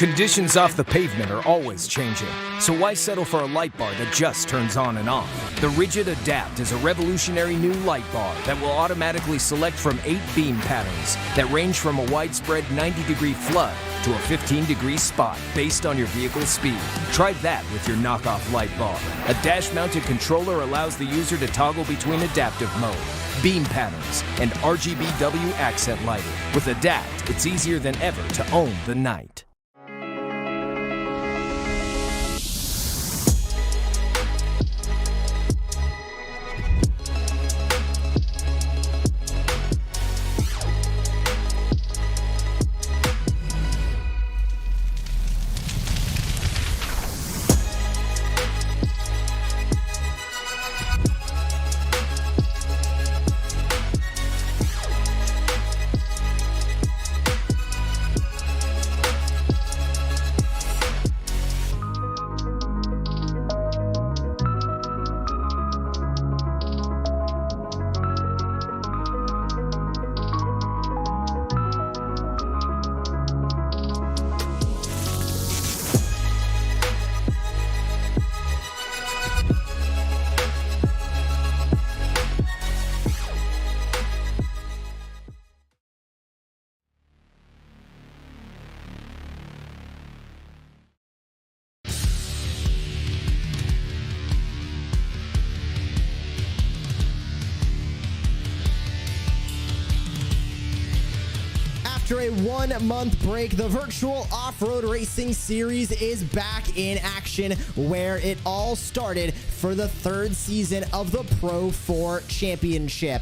Conditions off the pavement are always changing, so why settle for a light bar that just turns on and off? The Rigid Adapt is a revolutionary new light bar that will automatically select from 8 beam patterns that range from a widespread 90-degree flood to a 15-degree spot based on your vehicle's speed. Try that with your knockoff light bar. A dash-mounted controller allows the user to toggle between adaptive mode, beam patterns, and RGBW accent lighting. With Adapt, it's easier than ever to own the night. After a 1-month break, the virtual off-road racing series is back in action, where it all started for the 3rd season of the Pro 4 Championship.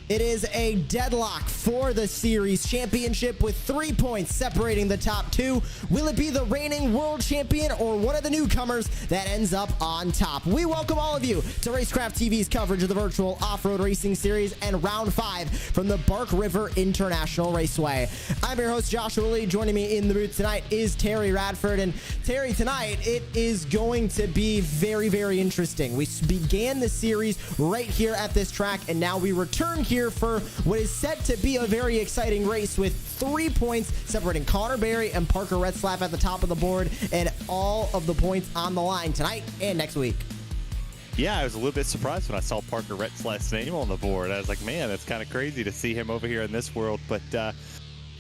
It is a deadlock for the series championship with 3 points separating the top 2. Will it be the reigning world champion or one of the newcomers that ends up on top? We welcome all of you to Racecraft TV's coverage of the virtual off-road racing series and round 5 from the Bark River International Raceway. I'm your host, Joshua Lee. Joining me in the booth tonight is Terry Radford. And Terry, tonight it is going to be very, very interesting. We began the series right here at this track, and now we return here for what is set to be a very exciting race with 3 points separating Connor Berry and Parker Retzlaff at the top of the board, and all of the points on the line tonight and next week. Yeah, I was a little bit surprised when I saw Parker Retzlaff's name on the board. I was like, man, that's kind of crazy to see him over here in this world. But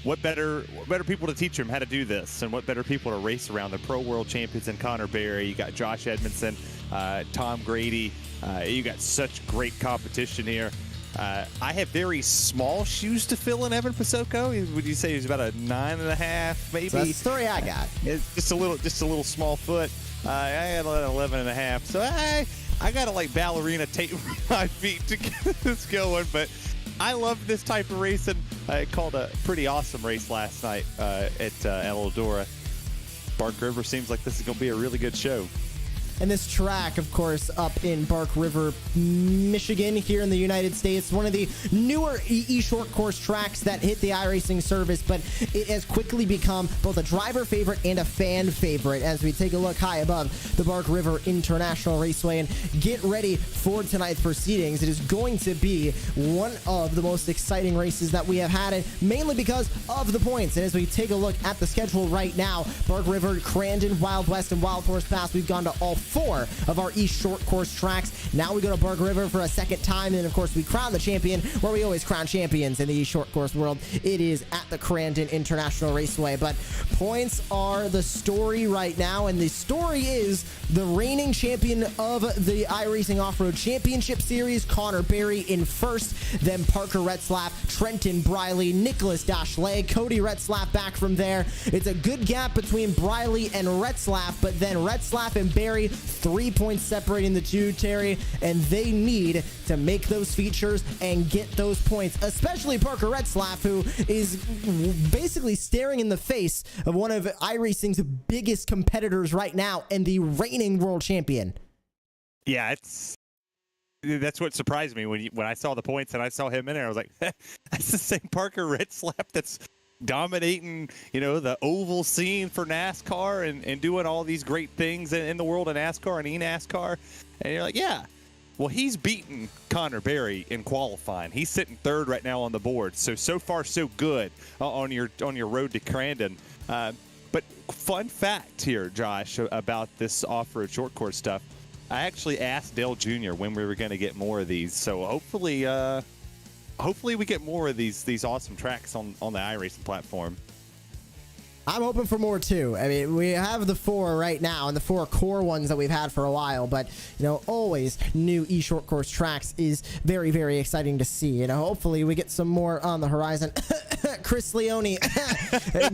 what better people to teach him how to do this, and what better people to race around the Pro World Champions and Connor Berry. You got Josh Edmondson, Tom Grady. You got such great competition here. I have very small shoes to fill in Evan Pasoko. Would you say he's about a 9.5, maybe? So that's the story I got. It's just a little small foot. I had an 11.5, so I got to like ballerina tape my feet to get this going. But I love this type of racing. I called a pretty awesome race last night at Eldora. Bark River seems like this is going to be a really good show. And this track, of course, up in Bark River, Michigan, here in the United States, one of the newer short course tracks that hit the iRacing service, but it has quickly become both a driver favorite and a fan favorite as we take a look high above the Bark River International Raceway. And get ready for tonight's proceedings. It is going to be one of the most exciting races that we have had, and mainly because of the points. And as we take a look at the schedule right now, Bark River, Crandon, Wild West, and Wild Horse Pass, we've gone to all 4 of our East short course tracks. Now we go to Bark River for a second time, and of course we crown the champion where we always crown champions in the East short course world. It is at the Crandon International Raceway. But points are the story right now, and the story is the reigning champion of the iRacing Off-Road Championship Series, Connor Berry, in first, then Parker Retzlaff, Trenton Briley, Nicholas Dashley, Cody Retzlaff back from there. It's a good gap between Briley and Retzlaff, but then Retzlaff and Berry, 3 points separating the two, Terry, and they need to make those features and get those points, especially Parker Retzlaff, who is basically staring in the face of one of iRacing's biggest competitors right now and the reigning world champion. Yeah, that's what surprised me when I saw the points and I saw him in there. I was like, that's the same Parker Retzlaff that's dominating, the oval scene for NASCAR and doing all these great things in the world of NASCAR and eNASCAR. And you're like, yeah, well, he's beaten Connor Berry in qualifying. He's sitting 3rd right now on the board. So far, so good on your road to Crandon. But fun fact here, Josh, about this off-road short course stuff. I actually asked Dale Jr. when we were going to get more of these. So hopefully we get more of these awesome tracks on the iRacing platform. I'm hoping for more too. I mean, we have the 4 right now and the 4 core ones that we've had for a while, but you know, always new short course tracks is very, very exciting to see. You know, hopefully we get some more on the horizon. Chris Leone,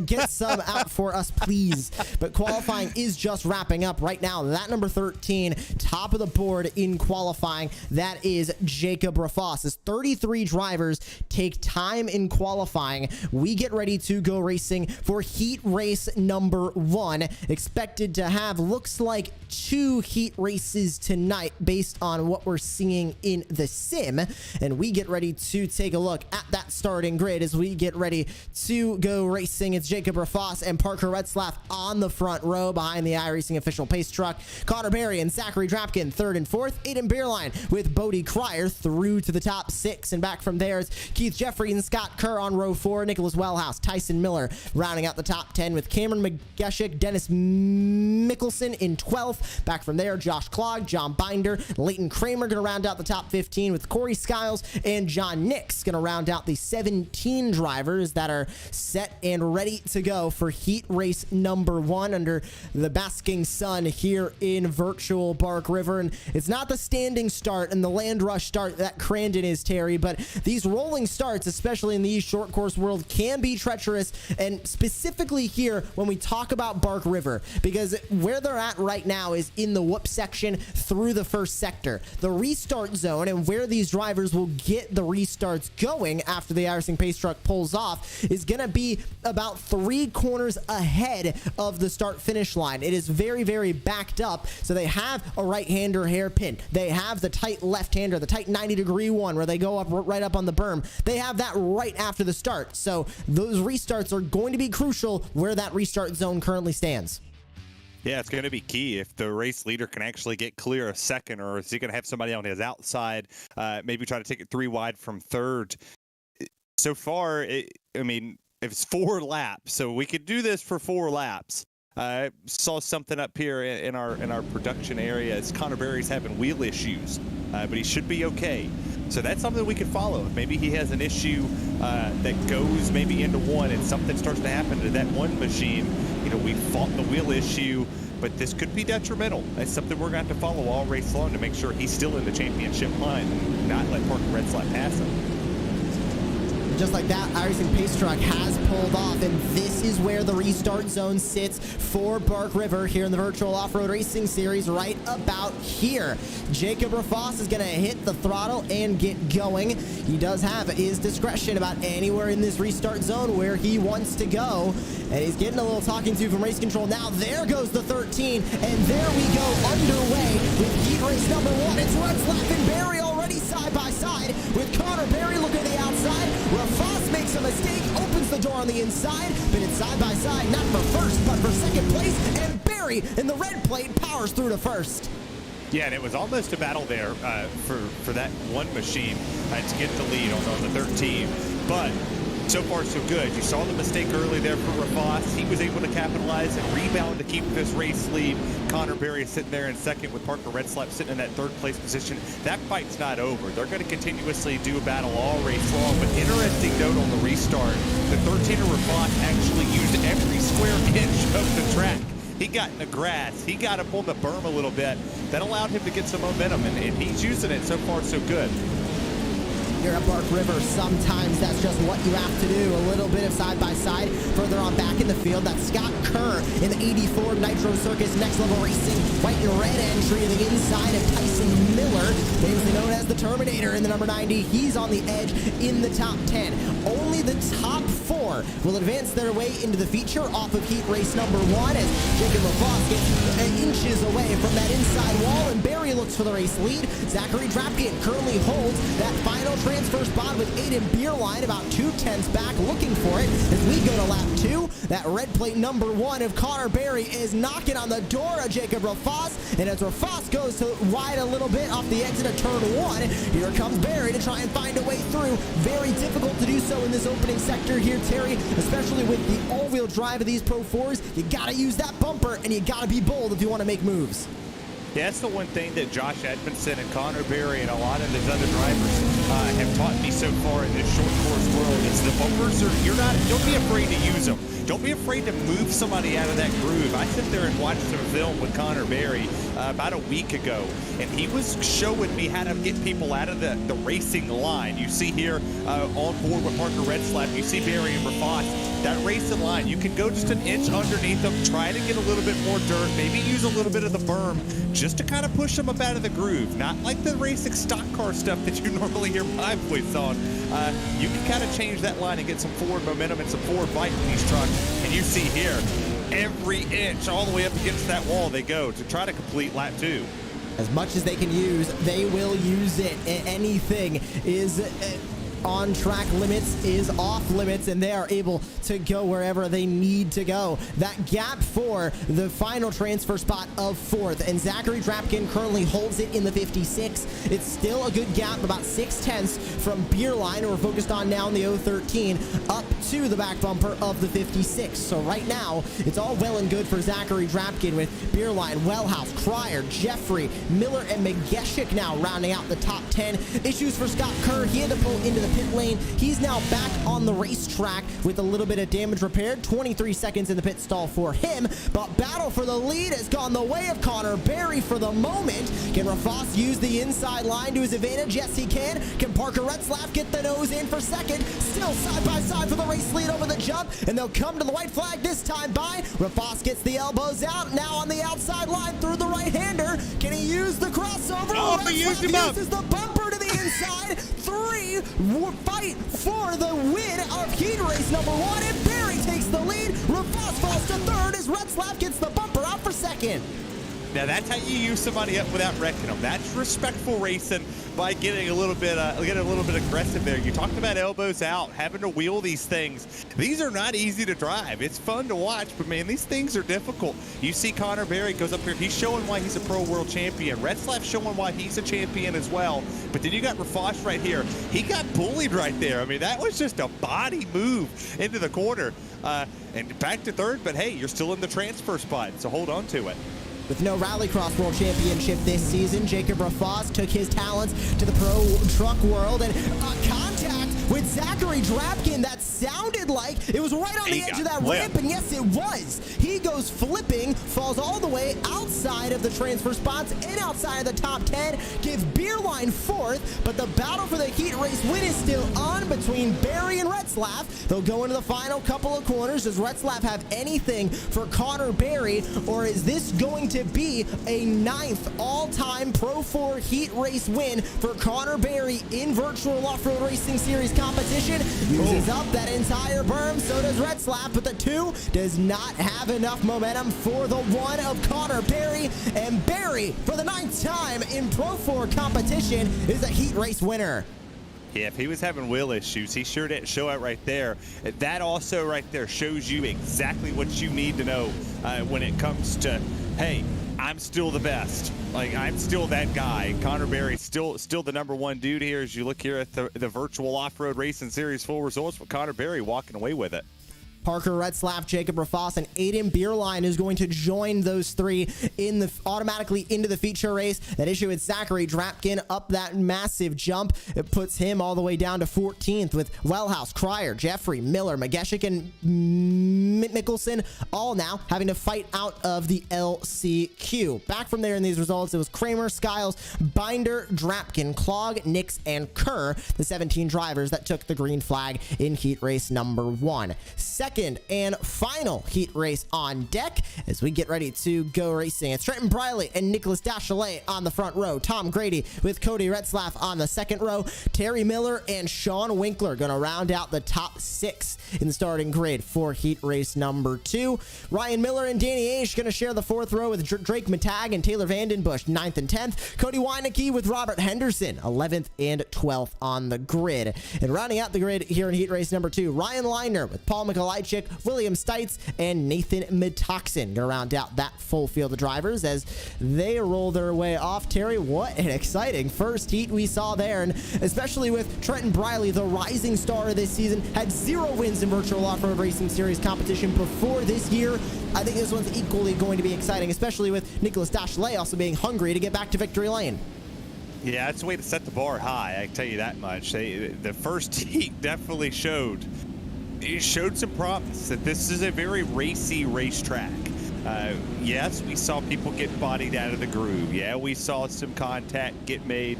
get some out for us, please. But qualifying is just wrapping up right now. That number 13, top of the board in qualifying, that is Jacob Rafos. As 33 drivers take time in qualifying, we get ready to go racing for heat race number 1. Expected to have, looks like, 2 heat races tonight based on what we're seeing in the sim. And we get ready to take a look at that starting grid as we get ready to go racing. It's Jacob Rafos and Parker Retzlaff on the front row behind the iRacing official pace truck. Connor Berry and Zachary Drapkin 3rd and 4th. Aiden Beerline with Bodie Cryer through to the top 6, and back from there is Keith Jeffrey and Scott Kerr on row 4. Nicholas Wellhouse, Tyson Miller rounding out the top 10 with Cameron McGeshik, Dennis Mickelson in 12th. Back from there, Josh Clogg, John Binder, Leighton Kramer going to round out the top 15 with Corey Skiles and John Nix going to round out the 17 drivers that are set and ready to go for heat race number 1 under the basking sun here in virtual Bark River. And it's not the standing start and the land rush start that Crandon is, Terry, but these rolling starts, especially in the short course world, can be treacherous, and specifically here when we talk about Bark River, because where they're at right now is in the whoop section through the first sector. The restart zone and where these drivers will get the restarts going after the iRacing pace truck pulls off is going to be about 3 corners ahead of the start finish line. It is very, very backed up. So they have a right-hander hairpin. They have the tight left-hander, the tight 90-degree one where they go up right up on the berm. They have that right after the start. So those restarts are going to be crucial where that restart zone currently stands. Yeah, it's going to be key if the race leader can actually get clear a second, or is he going to have somebody on his outside, maybe try to take it 3 wide from 3rd. So far, I mean, if it's 4 laps, so we could do this for 4 laps. I saw something up here in our production area. It's Connor Berry's having wheel issues, but he should be okay. So that's something we could follow. If maybe he has an issue that goes maybe into 1 and something starts to happen to that 1 machine, you know, we fought the wheel issue, but this could be detrimental. That's something we're going to have to follow all race long to make sure he's still in the championship line and not let Parker Retzlaff pass him. Just like that, iRacing pace truck has pulled off, and this is where the restart zone sits for Bark River here in the virtual off-road racing series, right about here. Jacob Rafos is going to hit the throttle and get going. He does have his discretion about anywhere in this restart zone where he wants to go, and he's getting a little talking to from race control. Now there goes the 13, and there we go, underway with heat race number 1. It's Retzlaff and Berry already side by side with Connor Berry looking at the outside. Rafos makes a mistake, opens the door on the inside, but it's side by side, not for first, but for second place, and Berry in the red plate powers through to first. Yeah, and it was almost a battle there for that 1 machine to get the lead on the 13, but so far so good. You saw the mistake early there for Rafos. He was able to capitalize and rebound to keep this race lead. Connor Berry is sitting there in 2nd with Parker Retzlaff sitting in that 3rd place position. That fight's not over. They're going to continuously do a battle all race long. But interesting note on the restart, the 13er Rafos actually used every square inch of the track. He got in the grass. He got up on the berm a little bit. That allowed him to get some momentum, and he's using it so far so good. Here at Bark River, sometimes that's just what you have to do. A little bit of side-by-side. Further on back in the field, that's Scott Kerr in the 84 Nitro Circus Next Level Racing. White and red entry to the inside of Tyson Miller, famously known as the Terminator in the number 90. He's on the edge in the top 10. Only the top 4 will advance their way into the feature off of heat race number 1 as Jacob Rafos gets inches away from that inside wall, and Berry looks for the race lead. Zachary Drapkin currently holds that final transfer spot with Aiden Beerline about 2/10 back, looking for it as we go to lap 2. That red plate number 1 of Connor Berry is knocking on the door of Jacob Rafos, and as Rafos goes to wide a little bit off the exit of turn 1, here comes Berry to try and find a way through. Very difficult to do so in this opening sector here, Terry, especially with the all-wheel drive of these Pro 4s. You got to use that bumper, and you got to be bold if you want to make moves. Yeah, that's the one thing that Josh Edmondson and Connor Berry and a lot of these other drivers have taught me so far in this short course world. Is the bumpers don't be afraid to use them. Don't be afraid to move somebody out of that groove. I sit there and watched some film with Connor Berry about a week ago, and he was showing me how to get people out of the racing line. You see here on board with Parker Retzlaff, you see Berry and Rafat, that racing line. You can go just an inch underneath them, try to get a little bit more dirt, maybe use a little bit of the berm just to kind of push them up out of the groove. Not like the racing stock car stuff that you normally hear my voice on. You can kind of change that line and get some forward momentum and some forward bite in these trucks. And you see here, every inch all the way up against that wall they go to try to complete lap 2. As much as they can use, they will use it. Anything is on track limits is off limits, and they are able to go wherever they need to go. That gap for the final transfer spot of 4th, and Zachary Drapkin currently holds it in the 56. It's still a good gap, about 6/10 from Beerline, who we're focused on now in the 013, up to the back bumper of the 56. So right now, it's all well and good for Zachary Drapkin with Beerline, Wellhouse, Cryer, Jeffrey, Miller, and McGeshik now rounding out the top 10. Issues for Scott Kerr. He had to pull into the pit lane. He's now back on the racetrack with a little bit of damage repaired. 23 seconds in the pit stall for him, but battle for the lead has gone the way of Connor Berry for the moment. Can Rafas use the inside line to his advantage? Yes, he can. Can Parker Retzlaff get the nose in for second? Still side by side for the race lead over the jump, and they'll come to the white flag this time by. Rafas gets the elbows out, now on the outside line through the right-hander. Can he use the crossover? Oh, he used him up. Uses the bumper to the inside. 3 fight for the win of heat race number 1, and Berry takes the lead. Rafas falls to 3rd as Retzlaff gets the bumper out for 2nd. Now that's how you use somebody up without wrecking them. That's respectful racing by getting a little bit aggressive there. You talked about elbows out, having to wheel these things. These are not easy to drive. It's fun to watch, but man, these things are difficult. You see Connor Berry goes up here. He's showing why he's a pro world champion. Retzlaff showing why he's a champion as well. But then you got Rafas right here. He got bullied right there. I mean, that was just a body move into the corner. And back to 3rd, but hey, you're still in the transfer spot, so hold on to it. With no Rallycross World Championship this season, Jacob Rafas took his talents to the pro truck world, and contact with Zachary Drapkin that sounded like it was right on the edge of that ramp, and yes, it was. He goes flipping, falls all the way outside of the transfer spots and outside of the top 10, give Beerline 4th, but the battle for the heat race win is still on between Berry and Retzlaff. They'll go into the final couple of corners. Does Retzlaff have anything for Connor Berry, or is this going to be a 9th all-time Pro 4 heat race win for Connor Berry in virtual off-road racing series competition? Uses up that entire berm, so does Retzlaff, but the 2 does not have enough momentum for the 1 of Connor Berry, and Berry, for the 9th time in Pro 4 competition, is a heat race winner. Yeah, if he was having wheel issues, he sure didn't show it right there. That also right there shows you exactly what you need to know when it comes to, hey, I'm still the best. Like, I'm still that guy. Connor Berry still the #1 dude here as you look here at the virtual off-road racing series full results with Connor Berry walking away with it. Parker Retzlaff, Jacob Rafas, and Aiden Beerline is going to join those 3 in the automatically into the feature race. That issue with Zachary Drapkin up that massive jump. It puts him all the way down to 14th with Wellhouse, Cryer, Jeffrey, Miller, McGeshik, and Mickelson all now having to fight out of the LCQ. Back from there in these results, it was Kramer, Skiles, Binder, Drapkin, Clog, Nix, and Kerr, the 17 drivers that took the green flag in heat race number 1. Second and final heat race on deck as we get ready to go racing. It's Trenton Briley and Nicholas Dachelet on the front row. Tom Grady with Cody Retzlaff on the second row. Terry Miller and Sean Winkler going to round out the top 6 in the starting grid for heat race number 2. Ryan Miller and Danny Aish going to share the 4th row with Drake Matag and Taylor Vandenbush 9th and 10th. Cody Weinecke with Robert Henderson 11th and 12th on the grid. And rounding out the grid here in heat race number 2, Ryan Leiner with Paul Mikolajczyk Mikolajczyk, William Stites, and Nathan Metoxen gonna round out that full field of drivers as they roll their way off. Terry, what an exciting first heat we saw there, and especially with Trenton Briley, the rising star of this season, had 0 wins in virtual off-road racing series competition before this year. I think this one's equally going to be exciting, especially with Nicholas Dashley also being hungry to get back to victory lane. Yeah, it's a way to set the bar high, I can tell you that much. The first heat definitely showed some promise that this is a very racy racetrack. Yes, we saw people get bodied out of the groove. Yeah, we saw some contact get made.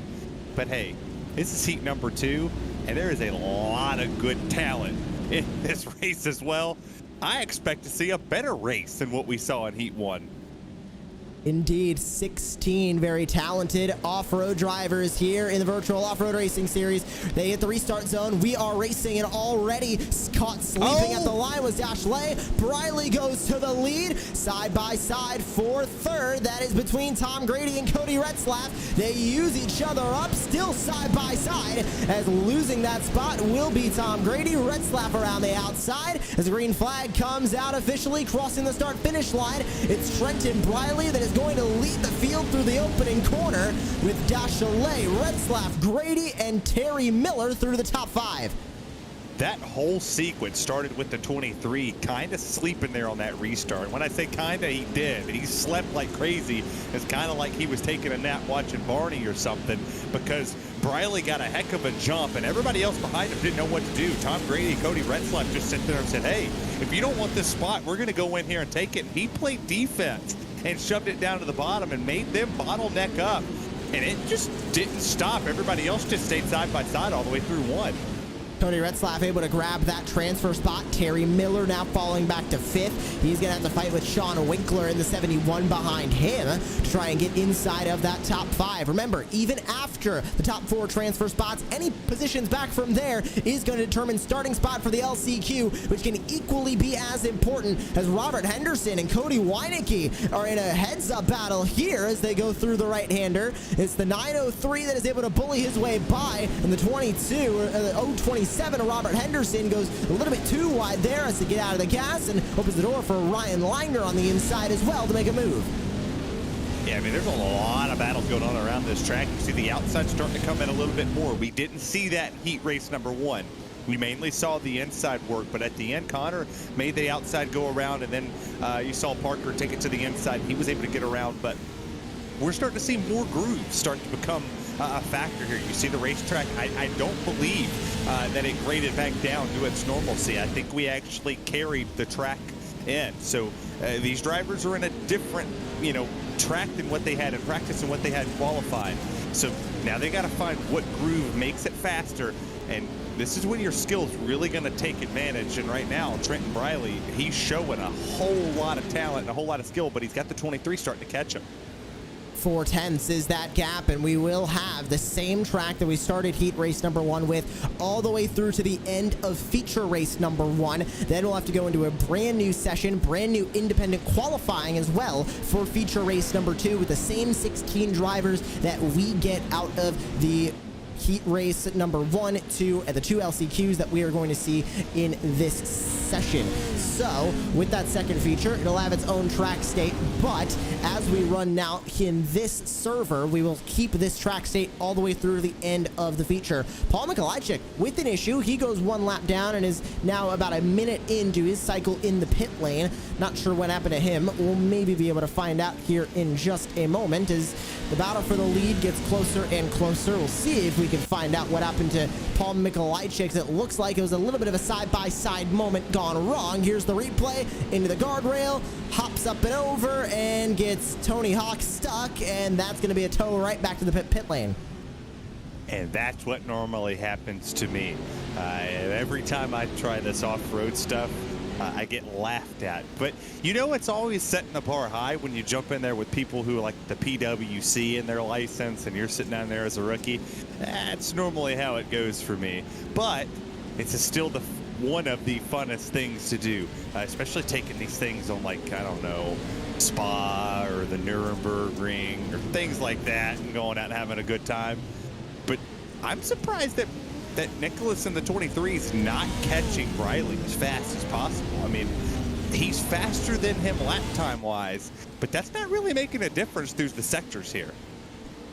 But hey, this is heat number 2, and there is a lot of good talent in this race as well. I expect to see a better race than what we saw in heat 1. Indeed, 16 very talented off-road drivers here in the virtual off-road racing series. They hit the restart zone. We are racing, and already caught sleeping at the line was Dashley. Briley goes to the lead, side by side for third. That is between Tom Grady and Cody Retzlaff. They use each other up, still side by side, as losing that spot will be Tom Grady. Retzlaff around the outside as the green flag comes out officially, crossing the start-finish line. It's Trenton Briley that is going to lead the field through the opening corner with Dashley, Retzlaff, Grady, and Terry Miller through the top 5. That whole sequence started with the 23 kind of sleeping there on that restart. When I say kind of, he did. He slept like crazy. It's kind of like he was taking a nap watching Barney or something, because Briley got a heck of a jump, and everybody else behind him didn't know what to do. Tom Grady and Cody Retzlaff just sit there and said, hey, if you don't want this spot, we're going to go in here and take it. And he played defense and shoved it down to the bottom and made them bottleneck up. And it just didn't stop. Everybody else just stayed side by side all the way through 1. Cody Retzlaff able to grab that transfer spot. Terry Miller now falling back to 5th. He's going to have to fight with Sean Winkler in the 71 behind him to try and get inside of that top 5. Remember, even after the top 4 transfer spots, any positions back from there is going to determine starting spot for the LCQ, which can equally be as important as Robert Henderson and Cody Weinecke are in a heads-up battle here as they go through the right-hander. It's the 903 that is able to bully his way by, and the 027 Robert Henderson goes a little bit too wide there as to get out of the gas, and opens the door for Ryan Liner on the inside as well to make a move. Yeah, I mean, there's a lot of battles going on around this track. You see the outside starting to come in a little bit more. We didn't see that in heat race number 1. We mainly saw the inside work, but at the end, Connor made the outside go around, and then you saw Parker take it to the inside. He was able to get around, but we're starting to see more grooves start to become a factor here. You see the racetrack, I don't believe that it graded back down to its normalcy. I think we actually carried the track in. So these drivers are in a different, track than what they had in practice and what they had qualified. So now they got to find what groove makes it faster, and this is when your skill's really going to take advantage. And right now, Trenton Briley, he's showing a whole lot of talent and a whole lot of skill, but he's got the 23 starting to catch him. 4/10 is that gap, and we will have the same track that we started heat race number 1 with all the way through to the end of feature race number 1. Then we'll have to go into a brand new session, brand new independent qualifying as well for feature race number 2 with the same 16 drivers that we get out of the heat race number 1, 2, and the 2 LCQs that we are going to see in this session. So with that second feature, it'll have its own track state, but as we run now in this server, we will keep this track state all the way through the end of the feature. Paul Mikolajczyk with an issue. He goes 1 lap down and is now about a minute into his cycle in the pit lane. Not sure what happened to him. We'll maybe be able to find out here in just a moment as the battle for the lead gets closer and closer. We'll see if we can find out what happened to Paul Mikolajczyk. It looks like it was a little bit of a side-by-side moment gone wrong. Here's the replay into the guardrail, hops up and over, and gets Tony Hawk stuck, and that's going to be a tow right back to the pit lane. And that's what normally happens to me. Every time I try this off-road stuff, I get laughed at. But it's always setting the bar high when you jump in there with people who like the PWC in their license and you're sitting down there as a rookie. That's normally how it goes for me. But it's still one of the funnest things to do, especially taking these things on, like, I don't know, Spa or the Nuremberg Ring or things like that and going out and having a good time. But I'm surprised that that Nicholas in the 23 is not catching Briley as fast as possible. I mean, he's faster than him lap time wise, but that's not really making a difference through the sectors here.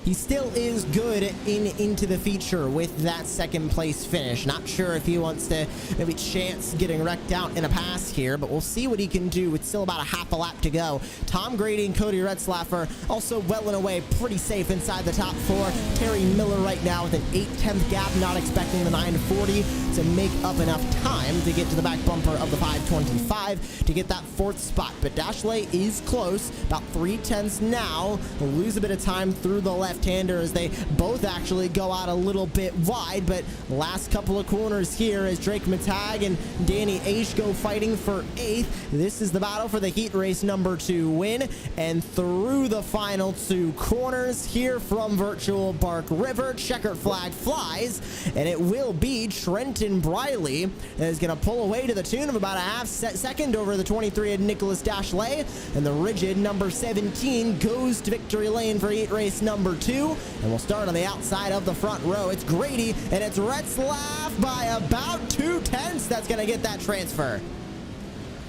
He still is good into the feature with that second place finish. Not sure if he wants to maybe chance getting wrecked out in a pass here, but we'll see what he can do with still about a half a lap to go. Tom Grady and Cody Retzlaff also well and away pretty safe inside the top four. Terry Miller right now with an 8/10 gap, not expecting the 940 to make up enough time to get to the back bumper of the 525 to get that fourth spot. But Dashley is close, about 3/10 now. We'll lose a bit of time through the left-hander as they both actually go out a little bit wide, but last couple of corners here as Drake Matag and Danny Aish go fighting for 8th. This is the battle for the heat race number 2 win, and through the final 2 corners here from virtual Bark River, checkered flag flies, and it will be Trenton Briley that is going to pull away to the tune of about a half second over the 23 of Nicholas Dashley, and the rigid number 17 goes to victory lane for heat race number 2. And we'll start on the outside of the front row. It's Grady and it's Retzlaff by about 2/10 that's going to get that transfer.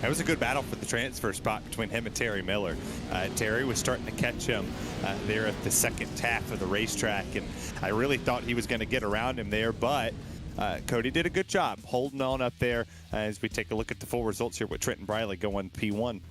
That was a good battle for the transfer spot between him and Terry Miller. Terry was starting to catch him there at the second half of the racetrack, and I really thought he was going to get around him there, but Cody did a good job holding on up there as we take a look at the full results here with Trenton Briley going P1.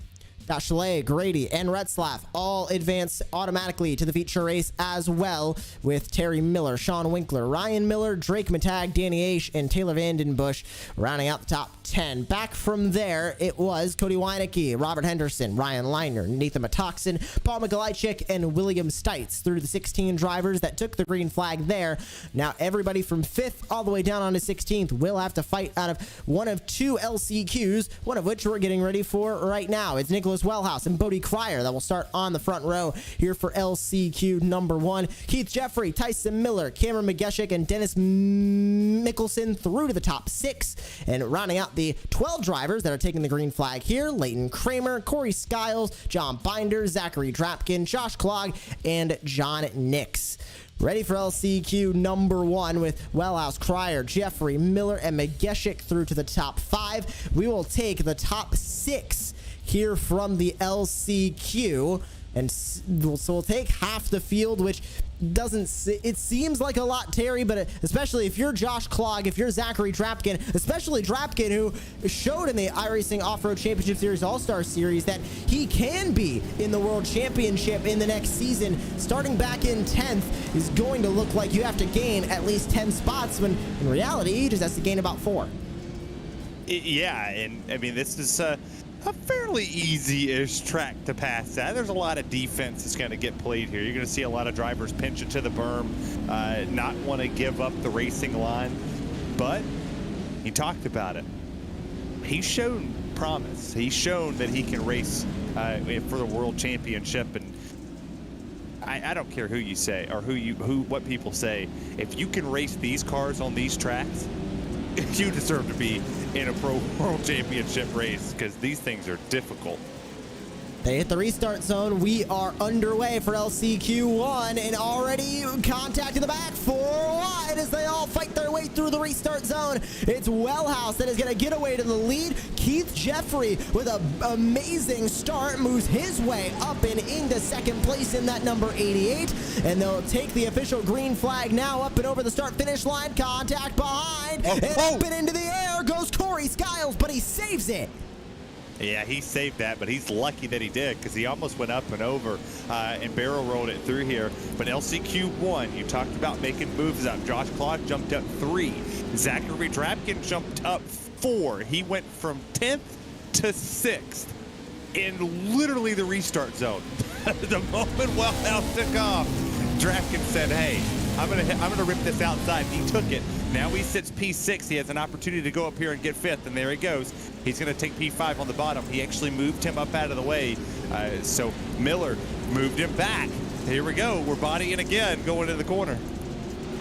Dashley, Grady, and Retzlaff all advance automatically to the feature race as well, with Terry Miller, Sean Winkler, Ryan Miller, Drake Matag, Danny Aish, and Taylor Vandenbush rounding out the top 10. Back from there, it was Cody Weinecke, Robert Henderson, Ryan Liner, Nathan Matoxin, Paul Mikolajczyk, and William Stites through the 16 drivers that took the green flag there. Now everybody from 5th all the way down onto 16th will have to fight out of one of 2 LCQs, one of which we're getting ready for right now. It's Nicholas Wellhouse and Bodie Cryer that will start on the front row here for LCQ number 1. Keith Jeffrey, Tyson Miller, Cameron McGeshik, and Dennis Mickelson through to the top 6. And rounding out the 12 drivers that are taking the green flag here, Leighton Kramer, Corey Skiles, John Binder, Zachary Drapkin, Josh Klog, and John Nix. Ready for LCQ number 1 with Wellhouse, Cryer, Jeffrey, Miller, and McGeshik through to the top 5. We will take the top 6 here from the LCQ, and so we'll take half the field, which it seems like a lot, Terry, but especially if you're Josh Klog, if you're Zachary Drapkin, especially Drapkin, who showed in the iRacing Off-Road Championship Series All-Star Series that he can be in the World Championship in the next season, starting back in 10th is going to look like you have to gain at least 10 spots, when in reality he just has to gain about 4. Yeah, and I mean, this is a fairly easy-ish track to pass at. There's a lot of defense that's going to get played here. You're going to see a lot of drivers pinch it to the berm, not want to give up the racing line, but he talked about it. He's shown promise. He's shown that he can race for the World Championship, and I don't care who you say or what people say. If you can race these cars on these tracks, you deserve to be in a Pro World Championship race, because these things are difficult. They hit the restart zone. We are underway for LCQ1, and already contact in the back, 4 wide as they all fight their way through the restart zone. It's Wellhouse that is going to get away to the lead. Keith Jeffrey with an amazing start moves his way up and into second place in that number 88, and they'll take the official green flag now. Up and over the start finish line, contact behind, and up and into the air goes Corey Skiles, but he saves it. Yeah, he saved that, but he's lucky that he did, because he almost went up and over and barrel rolled it through here. But LCQ1, you talked about making moves up. Josh Klog jumped up 3. Zachary Drapkin jumped up 4. He went from 10th to 6th in literally the restart zone. The moment Wellhouse took off, Drapkin said, hey, I'm gonna rip this outside. He took it. Now he sits P6. He has an opportunity to go up here and get 5th, and there he goes. He's going to take P5 on the bottom. He actually moved him up out of the way, so Miller moved him back. Here we go. We're bodying again, going to the corner.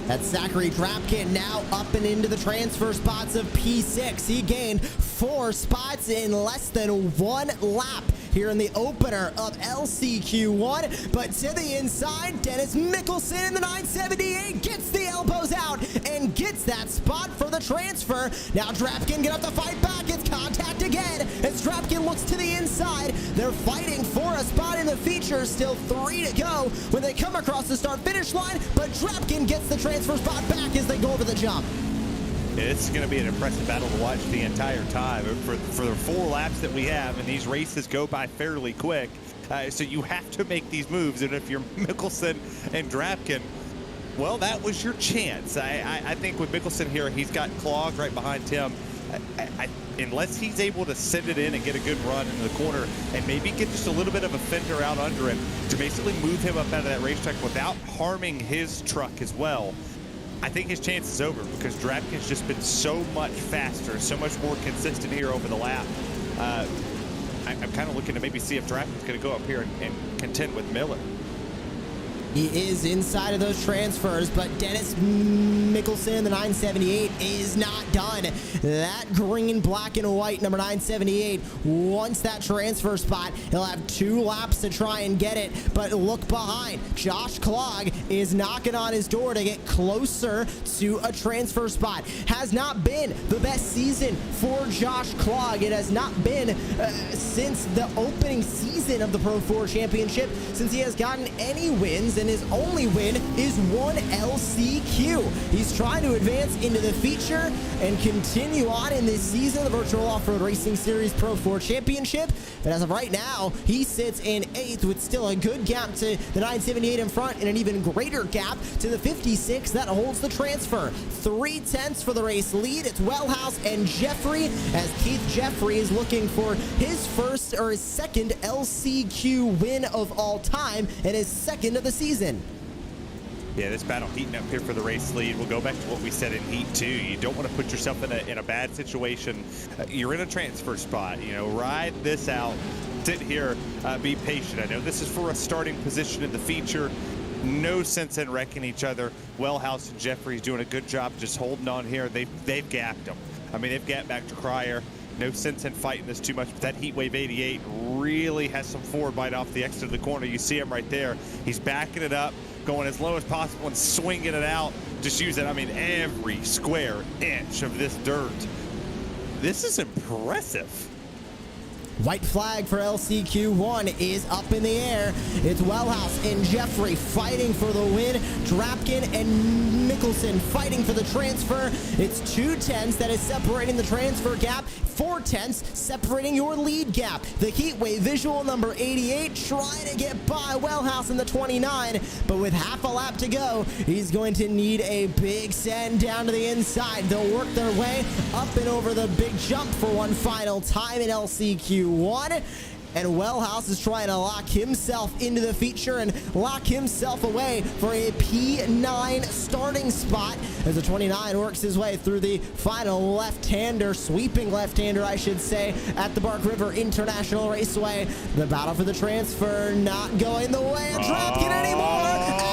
That's Zachary Drapkin now up and into the transfer spots of P6. He gained 4 spots in less than 1 lap here in the opener of LCQ1. But to the inside, Dennis Mickelson in the 978 gets the elbows out and gets that spot for the transfer. Now Drapkin get up to fight back. It's contact again as Drapkin looks to the inside. They're fighting for a spot in the feature. Still 3 to go when they come across the start-finish line, but Drapkin gets the transfer spot back as they go over the jump. It's going to be an impressive battle to watch the entire time. For the 4 laps that we have, and these races go by fairly quick, so you have to make these moves. And if you're Mickelson and Drapkin, well, that was your chance. I think with Mickelson here, he's got Clog right behind him. Unless he's able to send it in and get a good run into the corner and maybe get just a little bit of a fender out under him to basically move him up out of that racetrack without harming his truck as well, I think his chance is over because Drapkin's just been so much faster, so much more consistent here over the lap. I'm kind of looking to maybe see if Drapkin's going to go up here and contend with Miller. He is inside of those transfers, but Dennis Mickelson, the 978, is not done. That green, black, and white number 978 wants that transfer spot. He'll have 2 laps to try and get it, but look behind. Josh Clog is knocking on his door to get closer to a transfer spot. Has not been the best season for Josh Clog. It has not been since the opening season of the Pro 4 Championship, since he has gotten any wins, and his only win is 1 LCQ. He's trying to advance into the feature and continue on in this season, the Virtual Off-Road Racing Series Pro 4 Championship. But as of right now, he sits in 8th with still a good gap to the 978 in front and an even greater gap to the 56 that holds the transfer. 3/10 for the race lead. It's Wellhouse and Jeffrey, as Keith Jeffrey is looking for his first or his second LCQ win of all time and his second of the season. Yeah, this battle heating up here for the race lead. We'll go back to what we said in Heat 2. You don't want to put yourself in a bad situation. You're in a transfer spot. You know, ride this out. Sit here, be patient. I know this is for a starting position in the feature. No sense in wrecking each other. Wellhouse and Jeffrey's doing a good job just holding on here. They've gapped them. I mean, they've gapped back to Cryer. No sense in fighting this too much, but that Heatwave 88 really has some forward bite off the exit of the corner. You see him right there. He's backing it up, going as low as possible and swinging it out. Just using, I mean, every square inch of this dirt. This is impressive. White flag for LCQ1 is up in the air. It's Wellhouse and Jeffrey fighting for the win. Drapkin and Mickelson fighting for the transfer. It's 2/10 that is separating the transfer gap. 4/10 separating your lead gap. The Heatwave visual number 88 trying to get by Wellhouse in the 29, but with half a lap to go, he's going to need a big send down to the inside. They'll work their way up and over the big jump for one final time in LCQ1. And Wellhouse is trying to lock himself into the feature and lock himself away for a P9 starting spot as the 29 works his way through the final left-hander, sweeping left-hander, I should say, at the Bark River International Raceway. The battle for the transfer not going the way of Drapkin anymore,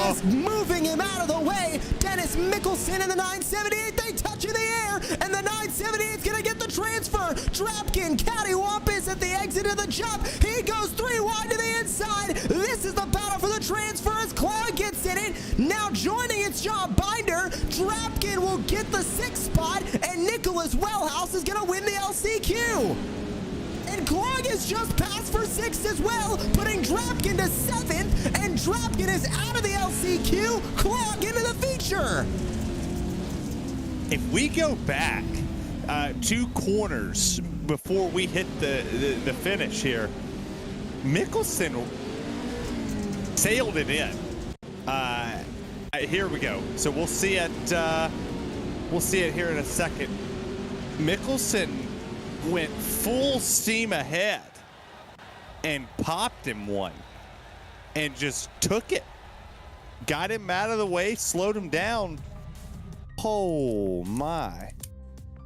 as moving him out of the way, Dennis Mickelson in the 978, they touch in the air, and the 978 is going to get the transfer. Drapkin cattywampus at the exit of the jump. He goes 3 wide to the inside. This is the battle for the transfer as Clog gets in it. Now joining its John Binder, Drapkin will get the 6th spot, and Nicholas Wellhouse is going to win the LCQ. And Clog is just passed for 6th as well, putting Drapkin to 7th, and Drapkin is out of the LCQ. Clog into the feature. If we go back 2 corners before we hit the finish here, Mickelson sailed it in. Here we go. So we'll see it. We'll see it here in a second. Mickelson went full steam ahead and popped him one, and just took it. Got him out of the way, slowed him down. Oh my.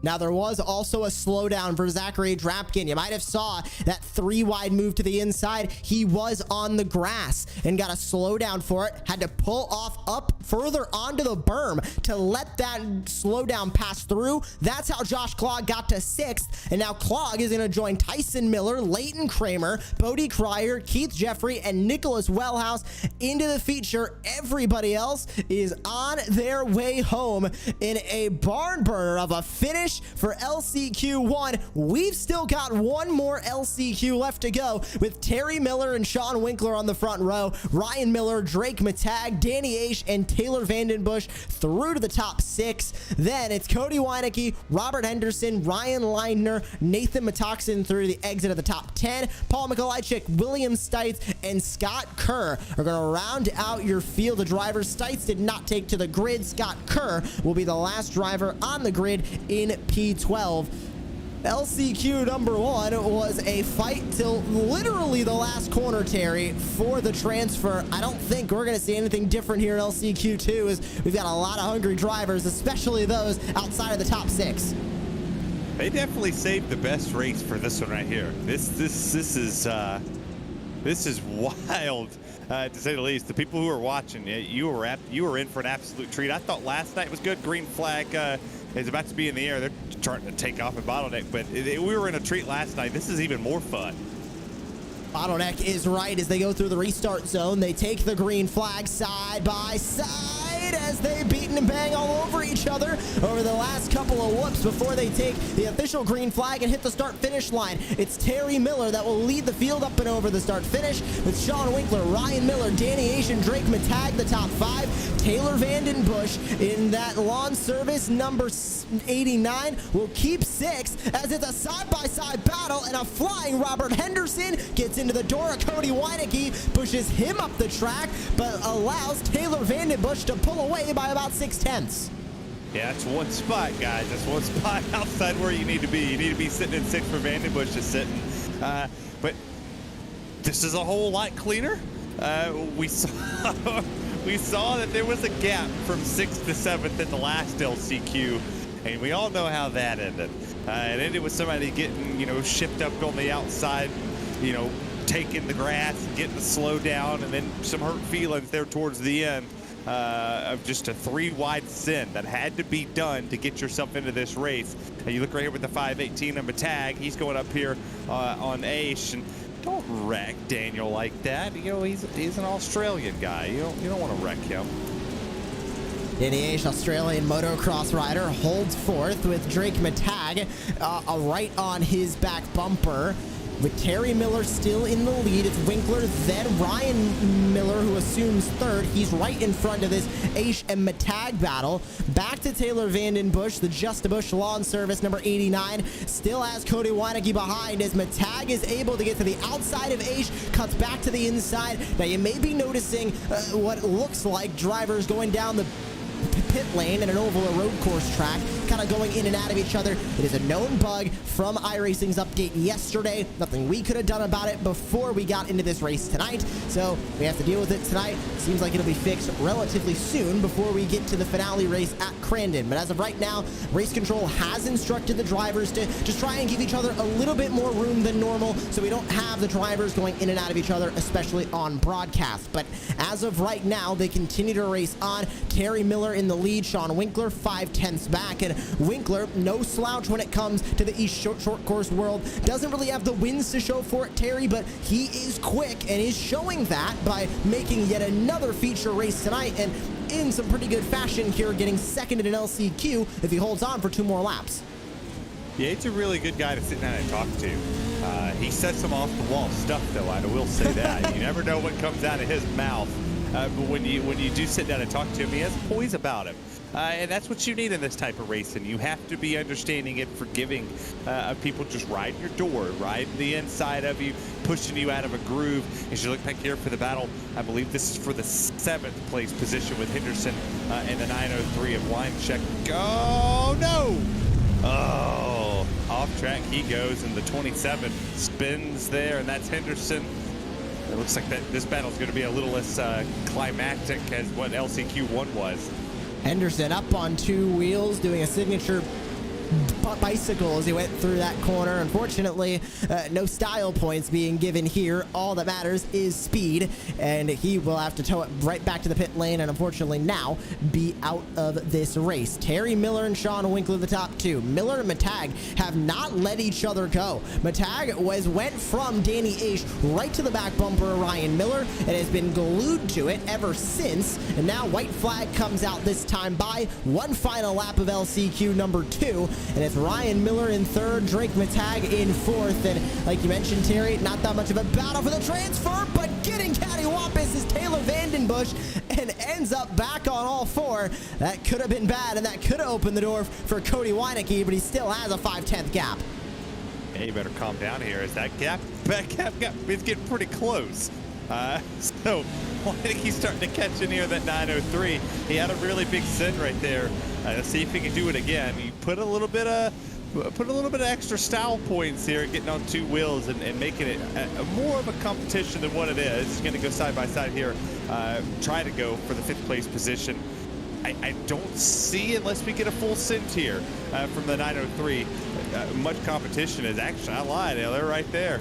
Now, there was also a slowdown for Zachary Drapkin. You might have saw that 3-wide move to the inside. He was on the grass and got a slowdown for it. Had to pull off up further onto the berm to let that slowdown pass through. That's how Josh Clogg got to 6th. And now Clogg is going to join Tyson Miller, Leighton Kramer, Bodie Cryer, Keith Jeffrey, and Nicholas Wellhouse into the feature. Everybody else is on their way home in a barn burner of a finish for LCQ1. We've still got one more LCQ left to go with Terry Miller and Sean Winkler on the front row, Ryan Miller, Drake Matag, Danny Aish, and Taylor Vandenbush through to the top 6. Then it's Cody Weinecke, Robert Henderson, Ryan Leidner, Nathan Matoxin through the exit of the top 10. Paul Mikolajczyk, William Stites, and Scott Kerr are going to round out your field of drivers. Stites did not take to the grid. Scott Kerr will be the last driver on the grid in P12. LCQ number 1 was a fight till literally the last corner, Terry, for the transfer. I don't think we're going to see anything different here in LCQ 2, as we've got a lot of hungry drivers, especially those outside of the top 6. They definitely saved the best race for this one right here. This is wild, to say the least. The people who are watching, you were in for an absolute treat. I thought last night was good. Green flag is about to be in the air. They're starting to take off and bottleneck, but we were in a treat last night. This is even more fun. Bottleneck is right as they go through the restart zone. They take the green flag side by side as they beat and bang all over each other over the last couple of whoops before they take the official green flag and hit the start-finish line. It's Terry Miller that will lead the field up and over the start-finish with Sean Winkler, Ryan Miller, Danny Aish, and Drake Matag the top 5. Taylor Vandenbush in that lawn service number 89 will keep 6 as it's a side-by-side battle, and a flying Robert Henderson gets into the door of Cody Weinecke, pushes him up the track, but allows Taylor Vandenbush to pull away by about 6/10. Yeah, that's one spot, guys. That's one spot outside where you need to be. You need to be sitting in 6th for Vandenbush to sit in. But this is a whole lot cleaner. We saw that there was a gap from 6th to 7th at the last LCQ, and we all know how that ended. It ended with somebody getting, shipped up on the outside, taking the grass, getting the slow down, and then some hurt feelings there towards the end of just a 3-wide sin that had to be done to get yourself into this race. And you look right here with the 518 on Matag. He's going up here on Aish, and don't wreck Daniel like that. He's an Australian guy. You don't want to wreck him. Danny Aish, Australian motocross rider, holds 4th with Drake Matag right on his back bumper. With Terry Miller still in the lead, it's Winkler, then Ryan Miller, who assumes 3rd. He's right in front of this Aish and Matag battle. Back to Taylor Vandenbush, the Just a Bush lawn service number 89. Still has Cody Weinecke behind as Matag is able to get to the outside of Aish, cuts back to the inside. Now you may be noticing what looks like drivers going down the pit lane in an oval or road course track, kind of going in and out of each other. It is a known bug from iRacing's update yesterday. Nothing we could have done about it before we got into this race tonight, so we have to deal with it tonight. Seems like it'll be fixed relatively soon before we get to the finale race at Crandon. But as of right now, race control has instructed the drivers to just try and give each other a little bit more room than normal, so we don't have the drivers going in and out of each other, especially on broadcast. But as of right now, they continue to race on. Terry Miller in the lead, Sean Winkler 5/10 back, and Winkler no slouch when it comes to the East short course world. Doesn't really have the wins to show for it, Terry, but he is quick and is showing that by making yet another feature race tonight, and in some pretty good fashion here, getting 2nd in an LCQ if he holds on for 2 more laps. Yeah, he's a really good guy to sit down and talk to. He says some off the wall stuff, though. I will say that. You never know what comes out of his mouth. But when you do sit down and talk to him, he has poise about him. And that's what you need in this type of racing. You have to be understanding and forgiving of people just riding your door, riding the inside of you, pushing you out of a groove. As you look back here for the battle, I believe this is for the 7th place position with Henderson and the 903 of Weincheck. Oh, no! Oh, off track he goes, and the 27 spins there, and that's Henderson. It looks like this battle is going to be a little less climactic as what LCQ1 was. Henderson up on 2 wheels, doing a signature bicycle as he went through that corner. Unfortunately, no style points being given here. All that matters is speed, and he will have to tow it right back to the pit lane and unfortunately now be out of this race. Terry Miller and Sean Winkler the top two. Miller and Matag have not let each other go. Matag went from Danny Aish right to the back bumper of Ryan Miller and has been glued to it ever since, and now white flag comes out this time by one final lap of LCQ number 2, and it's Ryan Miller in third, Drake Matag in fourth. And like you mentioned, Terry, not that much of a battle for the transfer, but getting cattywampus is Taylor Vandenbush and ends up back on all four. That could have been bad, and that could have opened the door for Cody Weinecke, but he still has a 5/10 gap. Hey, you better calm down here, as that gap is getting pretty close. So Weinecke's starting to catch in here, that 903. He had a really big send right there. Let's see if he can do it again. He put a little bit of extra style points here, getting on two wheels and making it more of a competition than what it is. He's going to go side by side here, try to go for the 5th place position. I don't see, unless we get a full send here from the 903, much competition. Is actually, I lied, they're right there.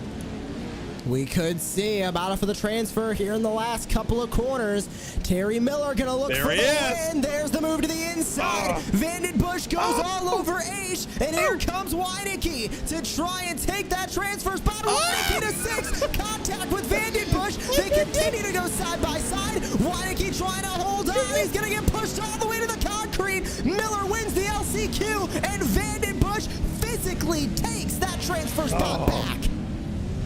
We could see a battle for the transfer here in the last couple of corners. Terry Miller gonna look for the win. There's the move to the inside. Vandenbush goes all over Aish, and here comes Weinecke to try and take that transfer spot. Weinecke to 6th, contact with Vandenbush. They continue to go side by side. Weinecke trying to hold on. He's gonna get pushed all the way to the concrete. Miller wins the LCQ, and Vandenbush physically takes that transfer spot back.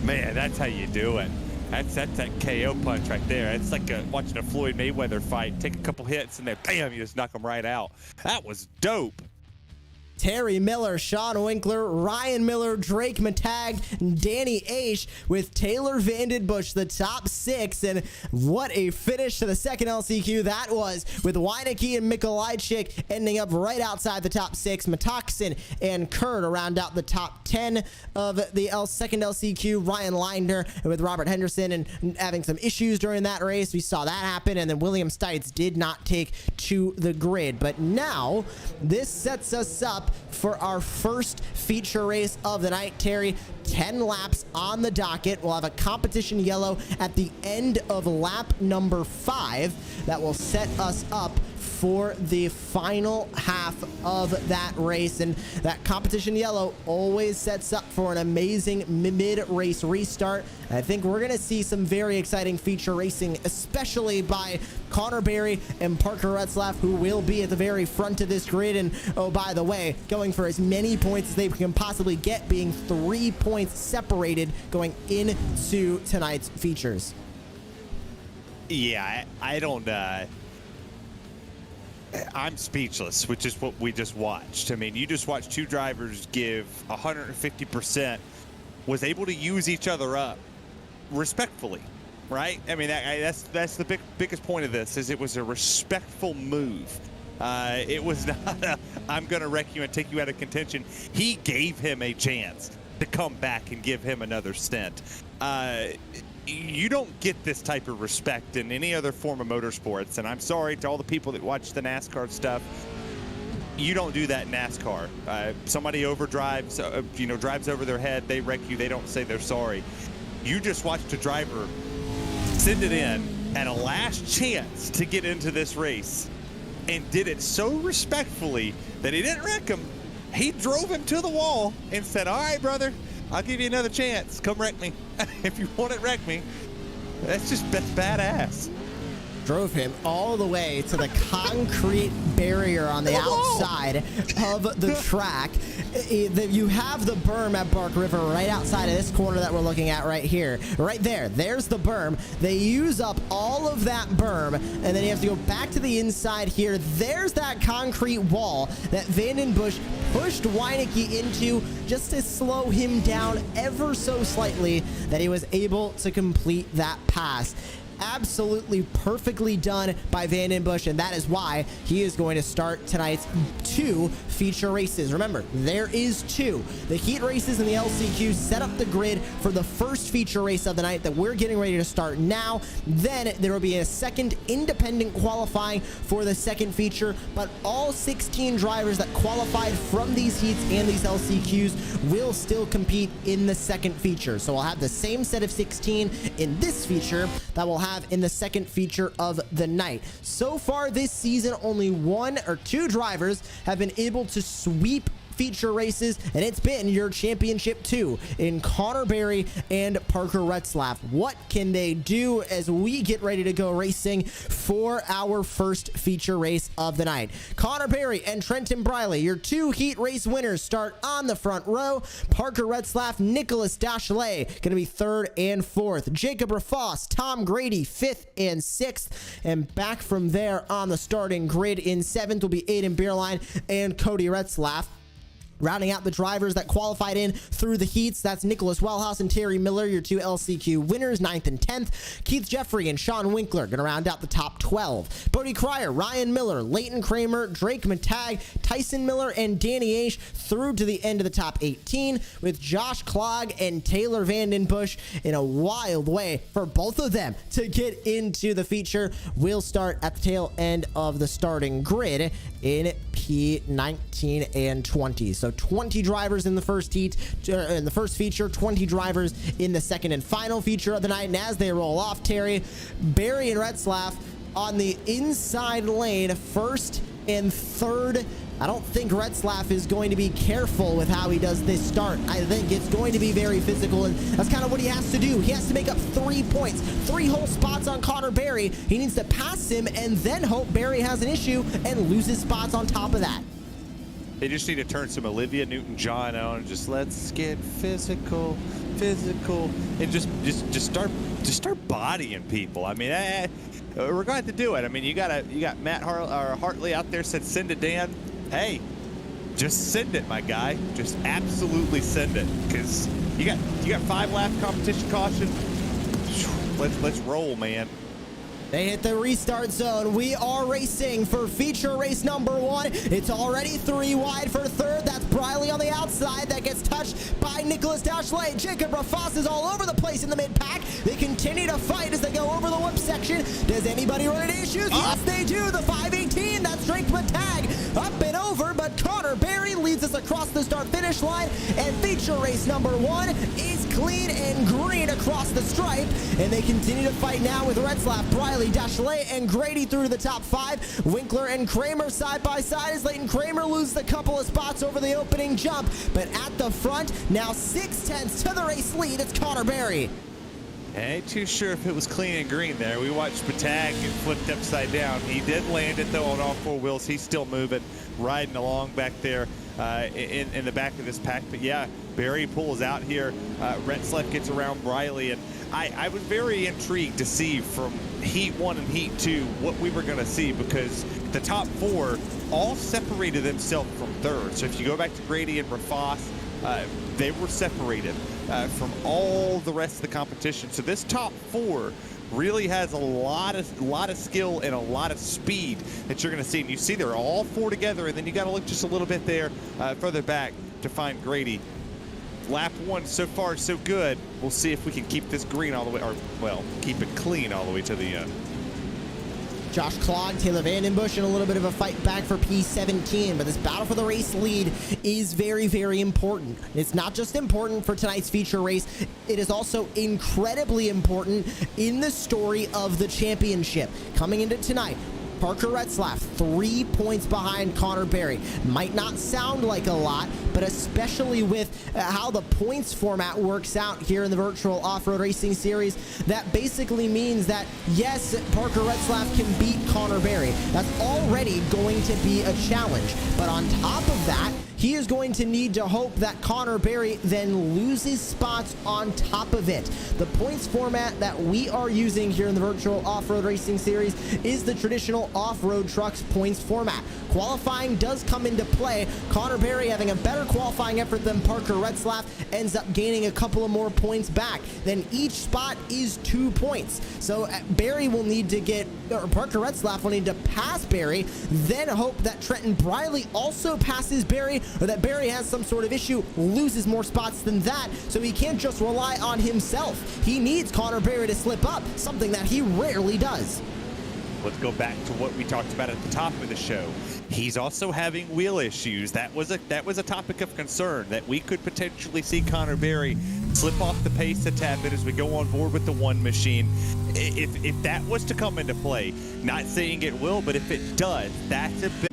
Man, that's how you do it. That's that KO punch right there. It's like watching a Floyd Mayweather fight. Take a couple hits and then bam, you just knock them right out. That was dope. Terry Miller, Sean Winkler, Ryan Miller, Drake Matag, Danny Aish with Taylor Vandenbush, the top 6. And what a finish to the second LCQ that was, with Weinecke and Mikolajczyk ending up right outside the top 6. Matoxin and Kerr to round out the top 10 of the second LCQ. Ryan Linder with Robert Henderson and having some issues during that race. We saw that happen, and then William Stites did not take to the grid. But now this sets us up for our first feature race of the night, Terry. 10 laps on the docket. We'll have a competition yellow at the end of lap number 5 that will set us up for the final half of that race. And that competition yellow always sets up for an amazing mid-race restart. I think we're going to see some very exciting feature racing, especially by Connor Berry and Parker Retzlaff, who will be at the very front of this grid. And oh, by the way, going for as many points as they can possibly get, being 3 points separated going into tonight's features. Yeah, I don't... I'm speechless, which is what we just watched. I mean, you just watched two drivers give 150%, was able to use each other up respectfully, right? I mean, that's the biggest point of this, is it was a respectful move. It was not a, I'm going to wreck you and take you out of contention. He gave him a chance to come back and give him another stint. You don't get this type of respect in any other form of motorsports, and I'm sorry to all the people that watch the NASCAR stuff. You don't do that in NASCAR. Somebody overdrives, drives over their head, they wreck you, they don't say they're sorry. You just watched a driver send it in at a last chance to get into this race, and did it so respectfully that he didn't wreck him. He drove him to the wall and said, all right, brother, I'll give you another chance. Come wreck me. If you want it, wreck me. That's badass. Drove him all the way to the concrete barrier on the outside of the track. You have the berm at Bark River right outside of this corner that we're looking at right here. Right there. There's the berm. They use up all of that berm, and then you have to go back to the inside here. There's that concrete wall that Vandenbush pushed Weinecke into just to slow him down ever so slightly, that he was able to complete that pass. Absolutely perfectly done by Vandenbush, and that is why he is going to start tonight's 2 feature races. Remember, there is two. The heat races and the LCQ set up the grid for the first feature race of the night that we're getting ready to start now. Then there will be a second independent qualifying for the second feature, but all 16 drivers that qualified from these heats and these LCQs will still compete in the second feature. So we'll have the same set of 16 in this feature that we'll have in the second feature of the night. So far this season, only one or two drivers have been able to sweep feature races, and it's been your championship 2 in Connor Berry and Parker Retzlaff. What can they do as we get ready to go racing for our first feature race of the night? Connor Berry and Trenton Briley, your 2 heat race winners, start on the front row. Parker Retzlaff, Nicholas Dachelet, going to be 3rd and 4th. Jacob Rafoss, Tom Grady, 5th and 6th. And back from there on the starting grid in 7th will be Aiden Beerline and Cody Retzlaff. Rounding out the drivers that qualified in through the heats, that's Nicholas Wellhouse and Terry Miller, your 2 LCQ winners, 9th and 10th. Keith Jeffrey and Sean Winkler going to round out the top 12. Bodie Cryer, Ryan Miller, Leighton Kramer, Drake Matag, Tyson Miller, and Danny Aish through to the end of the top 18, with Josh Clogg and Taylor Vandenbush in a wild way for both of them to get into the feature. We'll start at the tail end of the starting grid in P19 and 20. So 20 drivers in the first heat, in the first feature, 20 drivers in the second and final feature of the night. And as they roll off, Terry, Berry and Retzlaff on the inside lane, 1st and 3rd. I don't think Retzlaff is going to be careful with how he does this start. I think it's going to be very physical, and that's kind of what he has to do. He has to make up 3 points, 3 whole spots on Connor Berry. He needs to pass him and then hope Berry has an issue and loses spots on top of that. They just need to turn some Olivia Newton-John on and just let's get physical, and just start bodying people. I mean, we're going to do it. I mean, you got Matt Hartley out there said send it, Dan. Hey, just send it, my guy. Just absolutely send it, because you got 5 lap competition caution. Let's roll, man. They hit the restart zone. We are racing for feature race number 1. It's already 3 wide for 3rd. That's Briley on the outside. That gets touched by Nicholas Dachelet. Jacob Rafoss is all over the place in the mid-pack. They continue to fight as they go over the whip section. Does anybody run into issues? Yes, they do. The 518. That's Drake Matag. Up and over, but Connor Berry leads us across the start-finish line. And feature race number 1 is clean and green across the stripe. And they continue to fight now with Retzlaff, Briley, Dachelet, and Grady through to the top 5. Winkler and Kramer side by side as Leighton Kramer loses a couple of spots over the opening jump. But at the front, now 6/10 to the race lead, it's Connor Berry. Ain't too sure if it was clean and green there. We watched Patag get flipped upside down. He did land it, though, on all 4 wheels. He's still moving, riding along back there in the back of this pack. But, yeah, Berry pulls out here. Retzlaff gets around Briley. And I was very intrigued to see from Heat 1 and Heat 2 what we were going to see, because the top 4 all separated themselves from 3rd. So if you go back to Grady and Rafoss, they were separated from all the rest of the competition. So this top 4 really has a lot of skill and a lot of speed that you're going to see. And you see they're all 4 together, and then you got to look just a little bit there further back to find Grady. Lap 1 so far so good. We'll see if we can keep this green all the way, or well, keep it clean all the way to the end. Josh Clogg, Taylor Vandenbush, and a little bit of a fight back for P17. But this battle for the race lead is very, very important. It's not just important for tonight's feature race. It is also incredibly important in the story of the championship. Coming into tonight, Parker Retzlaff, 3 points behind Connor Berry. Might not sound like a lot, but especially with how the points format works out here in the virtual off-road racing series, that basically means that, yes, Parker Retzlaff can beat Connor Berry. That's already going to be a challenge. But on top of that, he is going to need to hope that Connor Berry then loses spots on top of it. The points format that we are using here in the virtual off-road racing series is the traditional off-road trucks points format. Qualifying does come into play. Connor Berry having a better qualifying effort than Parker Retzlaff, ends up gaining a couple of more points back. Then each spot is 2 points. So Barry will need to get, or Parker Retzlaff will need to pass Barry, then hope that Trenton Briley also passes Barry, or that Barry has some sort of issue, loses more spots than that, so he can't just rely on himself. He needs Connor Barry to slip up, something that he rarely does. Let's go back to what we talked about at the top of the show. He's also having wheel issues. That was a topic of concern, that we could potentially see Connor Barry slip off the pace a tad bit as we go on board with the one machine. If that was to come into play, not saying it will, but if it does, that's a bit.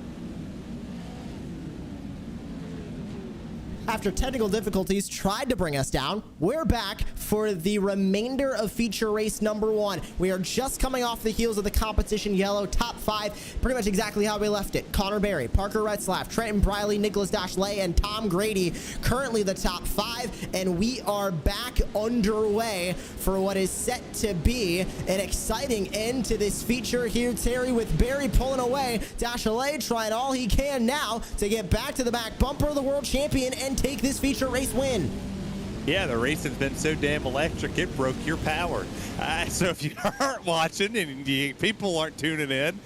After technical difficulties tried to bring us down, we're back for the remainder of feature race number 1. We are just coming off the heels of the competition yellow, top 5, pretty much exactly how we left it. Connor Barry, Parker Retzlaff, Trenton Briley, Nicholas Dashley, and Tom Grady currently the top 5, and we are back underway for what is set to be an exciting end to this feature here, Terry, with Barry pulling away. Dashley trying all he can now to get back to the back bumper of the world champion and take this feature race win. Yeah, the race has been so damn electric, it broke your power. So if you aren't watching and people aren't tuning in,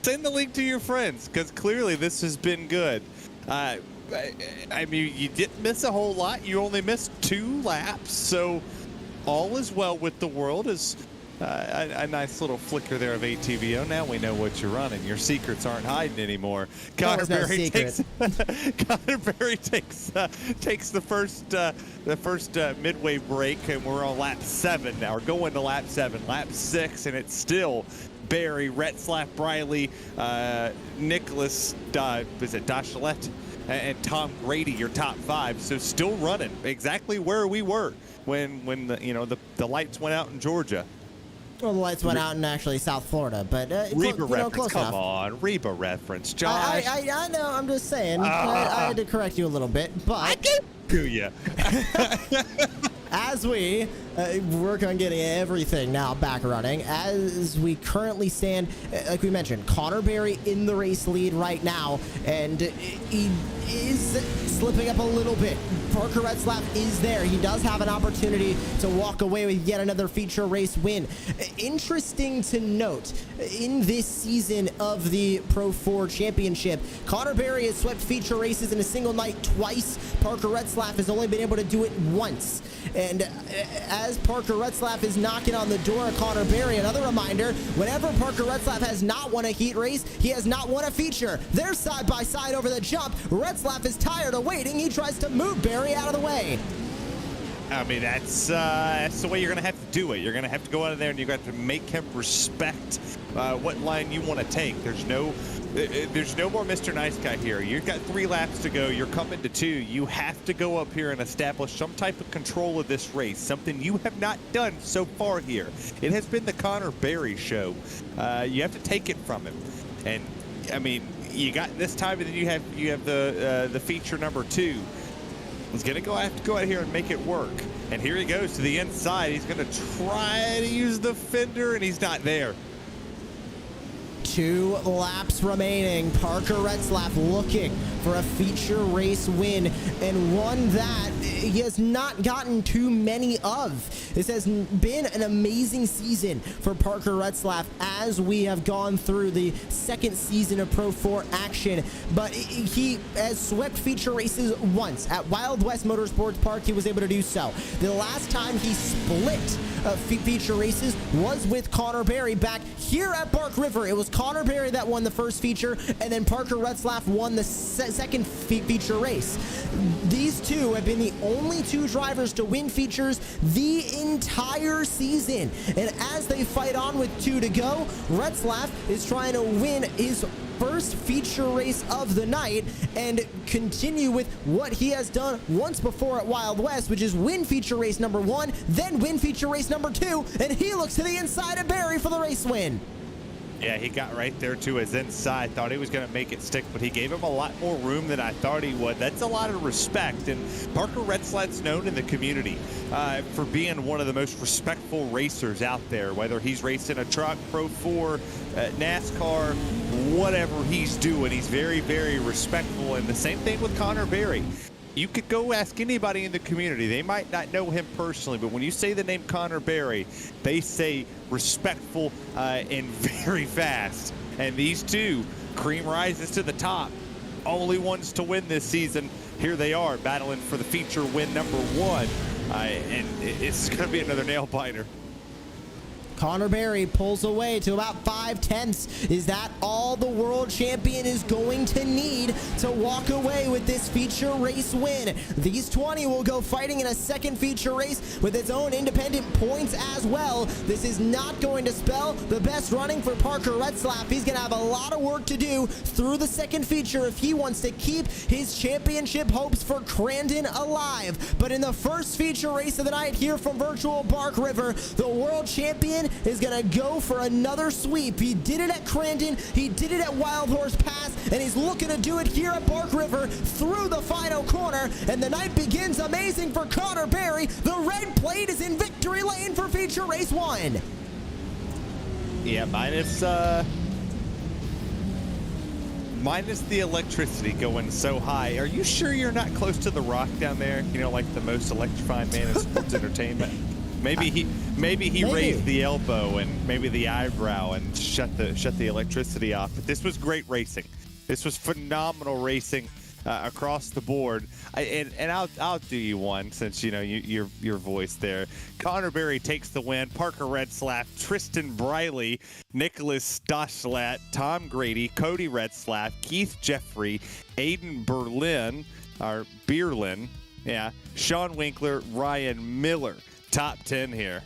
send the link to your friends, because clearly this has been good. I mean, you didn't miss a whole lot. You only missed 2 laps, so all is well with the world. Is a nice little flicker there of ATVO. Now we know what you're running. Your secrets aren't hiding anymore. Connor Barry takes the first midway break, and we're on lap 7 now. We're going to lap 7, lap 6, and it's still Barry, Retzlaff, Briley, Nicholas, Dashlett, and Tom Grady, your top 5. So still running exactly where we were when the lights went out in Georgia. Well, the lights went out in actually South Florida, but Reba reference, close come enough. on, Reba reference, Josh. I know, I'm just saying. I had to correct you a little bit, but I do you. as we work on getting everything now back running, as we currently stand, like we mentioned, Connor Barry in the race lead right now, and he is slipping up a little bit. Parker Retzlaff is there. He does have an opportunity to walk away with yet another feature race win. Interesting to note, in this season of the Pro 4 Championship, Connor Barry has swept feature races in a single night twice. Parker Retzlaff has only been able to do it once. And as Parker Retzlaff is knocking on the door of Connor Barry, another reminder, whenever Parker Retzlaff has not won a heat race, he has not won a feature. They're side by side over the jump. Retzlaff is tired of waiting. He tries to move Barry out of the way. I mean, that's the way you're going to have to do it. You're going to have to go out of there and you've got to make him respect what line you want to take. There's no more Mr. Nice Guy here. You've got 3 laps to go. You're coming to 2. You have to go up here and establish some type of control of this race, something you have not done so far here. It has been the Connor Barry show. You have to take it from him. And, I mean, you got this time, and then you have the feature number 2. He's going to have to go out here and make it work. And here he goes to the inside. He's going to try to use the fender, and he's not there. 2 laps remaining. Parker Retzlaff looking for a feature race win, and one that he has not gotten too many of. This has been an amazing season for Parker Retzlaff as we have gone through the 2nd season of Pro 4 action, but he has swept feature races once. At Wild West Motorsports Park, he was able to do so. The last time he split feature races was with Connor Barry back here at Bark River. It was Connor Barry that won the first feature, and then Parker Retzlaff won the second feature race. These two have been the only 2 drivers to win features the entire season, and as they fight on with 2 to go, Retzlaff is trying to win his first feature race of the night and continue with what he has done once before at Wild West, which is win feature race number 1, then win feature race number 2, and he looks to the inside of Barry for the race win. Yeah, he got right there to his inside. Thought he was going to make it stick, but he gave him a lot more room than I thought he would. That's a lot of respect. And Parker Retzlaff's known in the community for being one of the most respectful racers out there, whether he's racing a truck, Pro 4, NASCAR, whatever he's doing. He's very, very respectful. And the same thing with Connor Barry. You could go ask anybody in the community. They might not know him personally, but when you say the name Connor Berry, they say respectful and very fast. And these two, cream rises to the top. Only ones to win this season. Here they are battling for the feature win number 1. And it's going to be another nail biter. Connor Berry pulls away to about 5/10. Is that all the world champion is going to need to walk away with this feature race win? These 20 will go fighting in a second feature race with its own independent points as well. This is not going to spell the best running for Parker Retzlaff. He's going to have a lot of work to do through the second feature if he wants to keep his championship hopes for Crandon alive. But in the first feature race of the night here from virtual Bark River, the world champion is going to go for another sweep. He did it at Crandon, he did it at Wild Horse Pass, and he's looking to do it here at Bark River through the final corner, and the night begins amazing for Connor Berry. The red plate is in victory lane for feature race 1. Yeah, minus the electricity going so high. Are you sure you're not close to the rock down there? You know, like the most electrifying man in sports entertainment. Maybe he raised the elbow and maybe the eyebrow and shut the electricity off. But this was great racing. This was phenomenal racing across the board. And I'll do you one since you know your voice there. Connor Berry takes the win. Parker Retzlaff, Tristan Briley, Nicholas Stoschlat, Tom Grady, Cody Retzlaff, Keith Jeffrey, Aiden Bierlin, yeah, Sean Winkler, Ryan Miller. Top 10 here.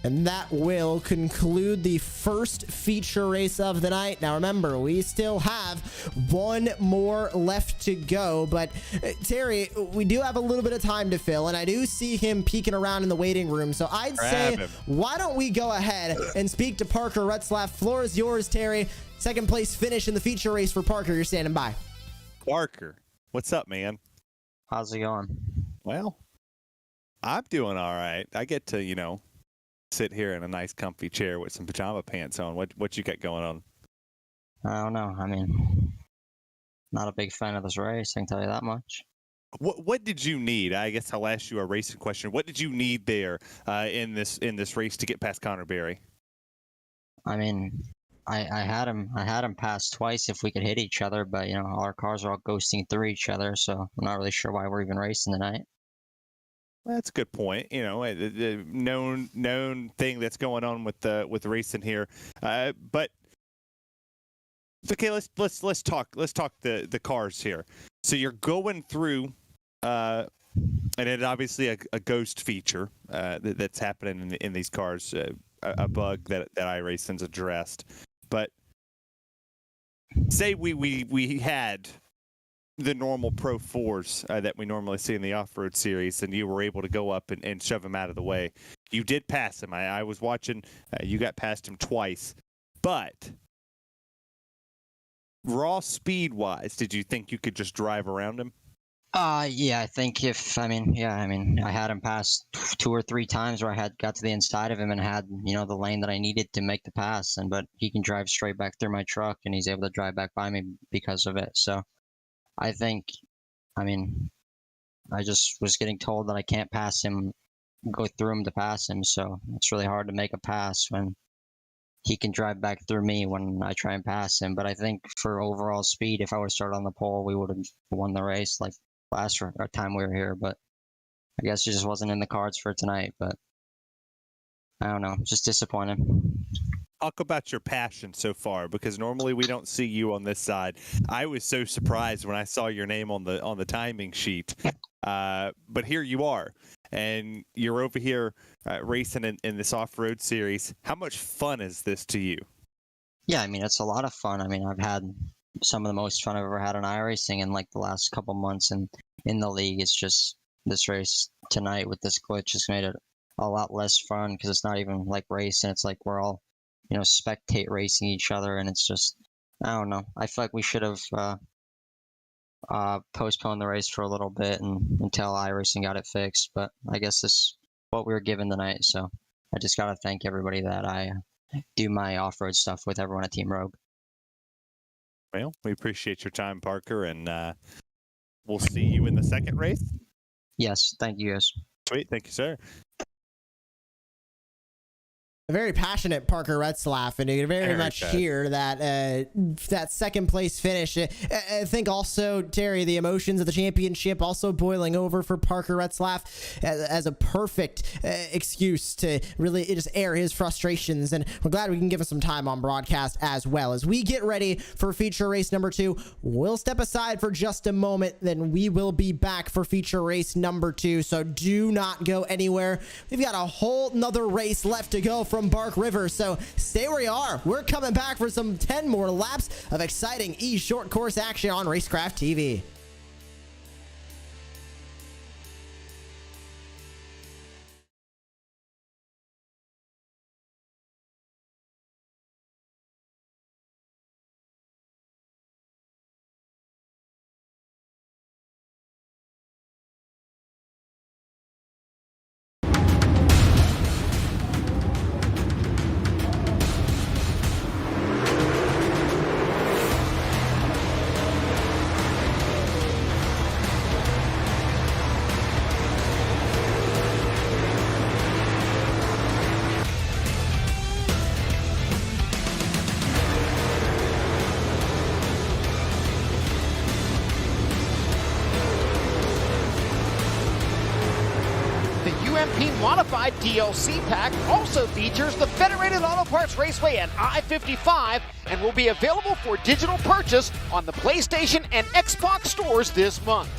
And that will conclude the first feature race of the night. Now remember, we still have one more left to go, but Terry, we do have a little bit of time to fill, and I do see him peeking around in the waiting room. So I'd say, why don't we go ahead and speak to Parker Retzlaff? Floor is yours, Terry. Second place finish in the feature race for Parker. You're standing by. Parker, what's up, man? How's it going? Well, I'm doing all right. I get to, you know, sit here in a nice comfy chair with some pajama pants on. What you got going on? I don't know. I mean, not a big fan of this race, I can tell you that much. What did you need? I guess I'll ask you a racing question. What did you need there in this race to get past Connor Berry? I mean, I had him pass twice if we could hit each other, but you know, our cars are all ghosting through each other, so I'm not really sure why we're even racing tonight. That's a good point. You know, the known thing that's going on with racing here. But okay, let's talk the cars here. So you're going through, and it's obviously a ghost feature that's happening in these cars, a bug that iRacing's addressed. But say we had the normal Pro 4s that we normally see in the off-road series, and you were able to go up and shove him out of the way. You did pass him. I was watching. You got past him twice. But raw speed-wise, did you think you could just drive around him? Yeah, I think I had him pass 2 or 3 times where I got to the inside of him and had, you know, the lane that I needed to make the pass, but he can drive straight back through my truck, and he's able to drive back by me because of it. So I think, I just was getting told that I can't pass him, go through him to pass him. So it's really hard to make a pass when he can drive back through me when I try and pass him. But I think for overall speed, if I would have started on the pole, we would have won the race like last time we were here. But I guess it just wasn't in the cards for tonight. But I don't know, just disappointing. Talk about your passion so far, because normally we don't see you on this side. I was so surprised when I saw your name on the timing sheet, but here you are, and you're over here racing in this off-road series. How much fun is this to you? Yeah, it's a lot of fun. I've had some of the most fun I've ever had on iRacing in like the last couple months, and in the league. It's just this race tonight with this glitch has made it a lot less fun because it's not even like racing. It's like we're all, spectate racing each other, and it's just, I don't know. I feel like we should have postponed the race for a little bit until iRacing got it fixed. But I guess this is what we were given tonight. So I just got to thank everybody that I do my off-road stuff with, everyone at Team Rogue. Well, we appreciate your time, Parker, and we'll see you in the second race. Yes, thank you guys. Sweet. Thank you, sir. A very passionate Parker Retzlaff, and you can very much hear that that second place finish. I think also, Terry, the emotions of the championship also boiling over for Parker Retzlaff as a perfect excuse to really just air his frustrations. And we're glad we can give him some time on broadcast as well. As we get ready for feature race number 2, we'll step aside for just a moment, then we will be back for feature race number 2. So do not go anywhere. We've got a whole nother race left to go from Bark River, so stay where you are. We're coming back for some 10 more laps of exciting short course action on Racecraft TV. UMP Modified DLC pack also features the Federated Auto Parts Raceway and I-55 and will be available for digital purchase on the PlayStation and Xbox stores this month.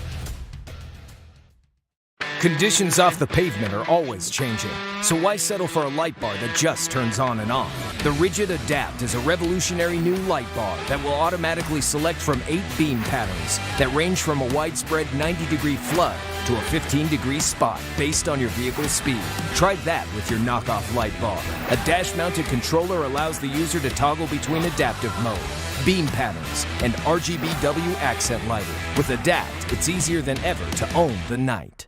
Conditions off the pavement are always changing, so why settle for a light bar that just turns on and off? The Rigid Adapt is a revolutionary new light bar that will automatically select from 8 beam patterns that range from a widespread 90-degree flood to a 15-degree spot based on your vehicle's speed. Try that with your knockoff light bar. A dash-mounted controller allows the user to toggle between adaptive mode, beam patterns, and RGBW accent lighting. With Adapt, it's easier than ever to own the night.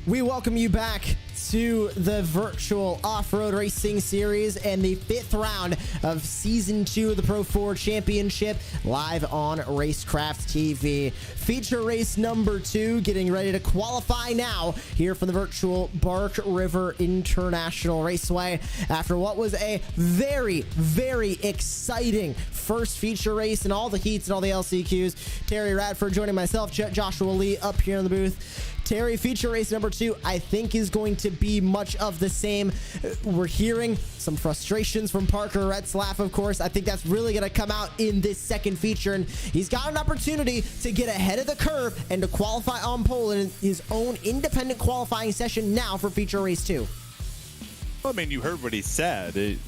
We welcome you back to the virtual off-road racing series and the 5th round of season 2 of the Pro 4 Championship live on Racecraft TV. Feature race number 2 getting ready to qualify now here from the virtual Bark River International Raceway after what was a very, very exciting first feature race and all the heats and all the LCQs. Terry Radford joining myself, Joshua Lee up here in the booth. Terry, feature race number 2, I think is going to be much of the same. We're hearing some frustrations from Parker Retzlaff, of course. I think that's really going to come out in this second feature, and he's got an opportunity to get ahead of the curve and to qualify on pole in his own independent qualifying session now for feature race 2. Well, I mean, you heard what he said.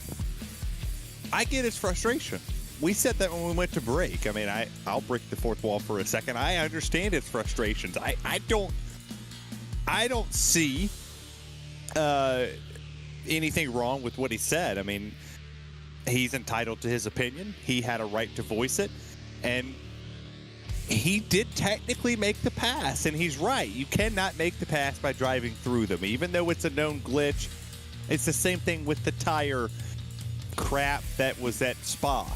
I get his frustration. We said that when we went to break. I mean, I'll break the fourth wall for a second. I understand his frustrations. I don't see anything wrong with what he said. I mean, he's entitled to his opinion. He had a right to voice it. And he did technically make the pass. And he's right. You cannot make the pass by driving through them. Even though it's a known glitch, it's the same thing with the tire crap that was at Spa.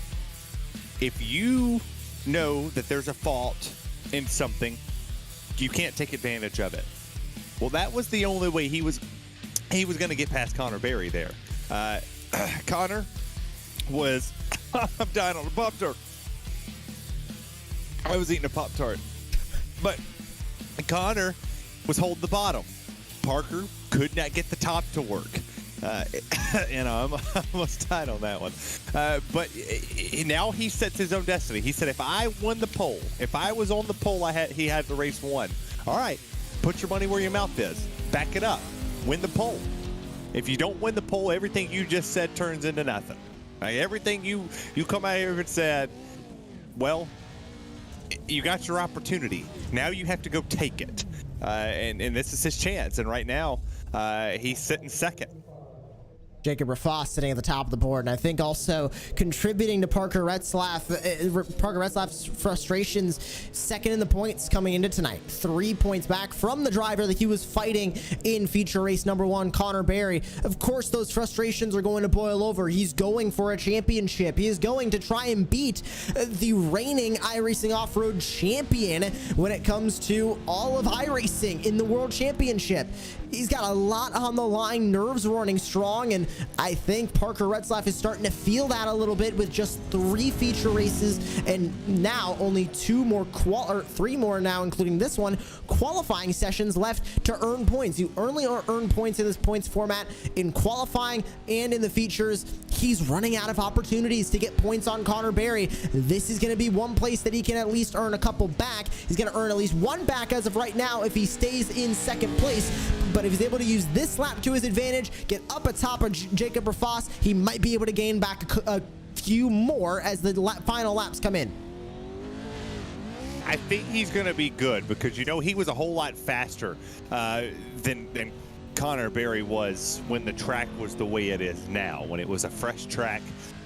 If you know that there's a fault in something, you can't take advantage of it. Well, that was the only way he was going to get past Connor Berry there. Connor was I'm dying on a Pop-Tart. I was eating a Pop-Tart. But Connor was holding the bottom. Parker could not get the top to work. I'm almost died on that one. But now he sets his own destiny. He said, if I won the pole, if I was on the pole, he had the race won. All right, put your money where your mouth is. Back it up. Win the pole. If you don't win the pole, everything you just said turns into nothing. Like, everything you come out here and said, well, you got your opportunity. Now you have to go take it. And this is his chance. And right now, he's sitting second. Jacob Raffoss sitting at the top of the board, and I think also contributing to Parker Retzlaff's frustrations, second in the points coming into tonight. 3 points back from the driver that he was fighting in feature race number 1, Connor Berry. Of course, those frustrations are going to boil over. He's going for a championship. He is going to try and beat the reigning iRacing off-road champion when it comes to all of iRacing in the World Championship. He's got a lot on the line, nerves running strong, and I think Parker Retzlaff is starting to feel that a little bit with just 3 feature races and now only 3 more now, including this one, qualifying sessions left to earn points. You only earn points in this points format in qualifying and in the features. He's running out of opportunities to get points on Connor Berry. This is going to be one place that he can at least earn a couple back. He's going to earn at least 1 back as of right now if he stays in second place. But if he's able to use this lap to his advantage, get up atop of Jacob Raffoss, he might be able to gain back a few more as the final laps come in. I think he's going to be good because, he was a whole lot faster than Connor Berry was when the track was the way it is now, when it was a fresh track.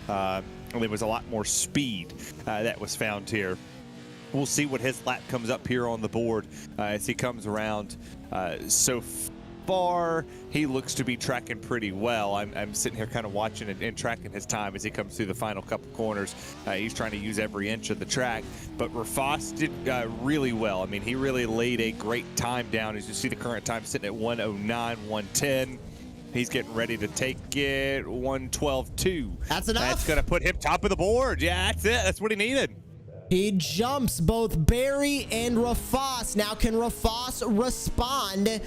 There was a lot more speed that was found here. We'll see what his lap comes up here on the board as he comes around. So far, he looks to be tracking pretty well. I'm sitting here kind of watching and tracking his time as he comes through the final couple corners. He's trying to use every inch of the track, but Raffoss did really well. I mean, he really laid a great time down. As you see, the current time sitting at 1:09, 1:10. He's getting ready to take it 1:12.2. That's enough. That's going to put him top of the board. Yeah, that's it. That's what he needed. He jumps both Berry and Raffoss. Now can Raffoss respond?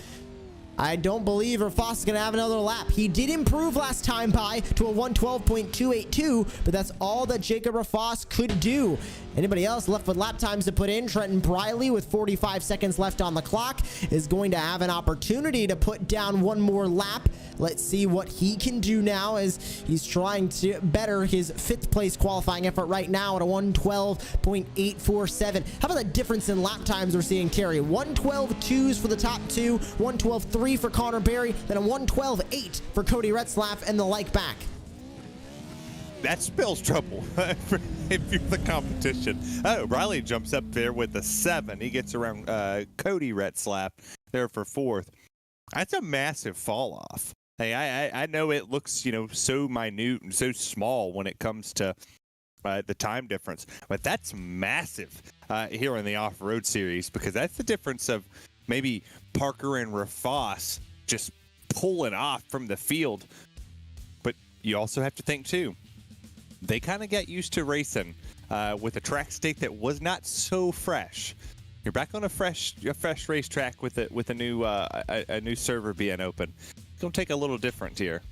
I don't believe Raffoss is going to have another lap. He did improve last time by to a 1:12.282, but that's all that Jacob Raffoss could do. Anybody else left with lap times to put in? Trenton Briley, with 45 seconds left on the clock, is going to have an opportunity to put down 1 more lap. Let's see what he can do now as he's trying to better his 5th place qualifying effort right now at a 1:12.847. How about the difference in lap times we're seeing, Terry? 1:12.2s for the top 2, 1:12.3 for Connor Berry, then a 1:12.8 for Cody Retzlaff, and the like back. That spells trouble if you're the competition. Oh, Riley jumps up there with a 7. He gets around Cody Retzlaff there for 4th. That's a massive fall off. Hey, I know it looks, so minute and so small when it comes to the time difference, but that's massive here in the off-road series, because that's the difference of maybe Parker and Raffoss just pulling off from the field. But you also have to think, too, they kind of got used to racing with a track state that was not so fresh. You're back on a fresh racetrack with a new server being open. It's gonna take a little different here.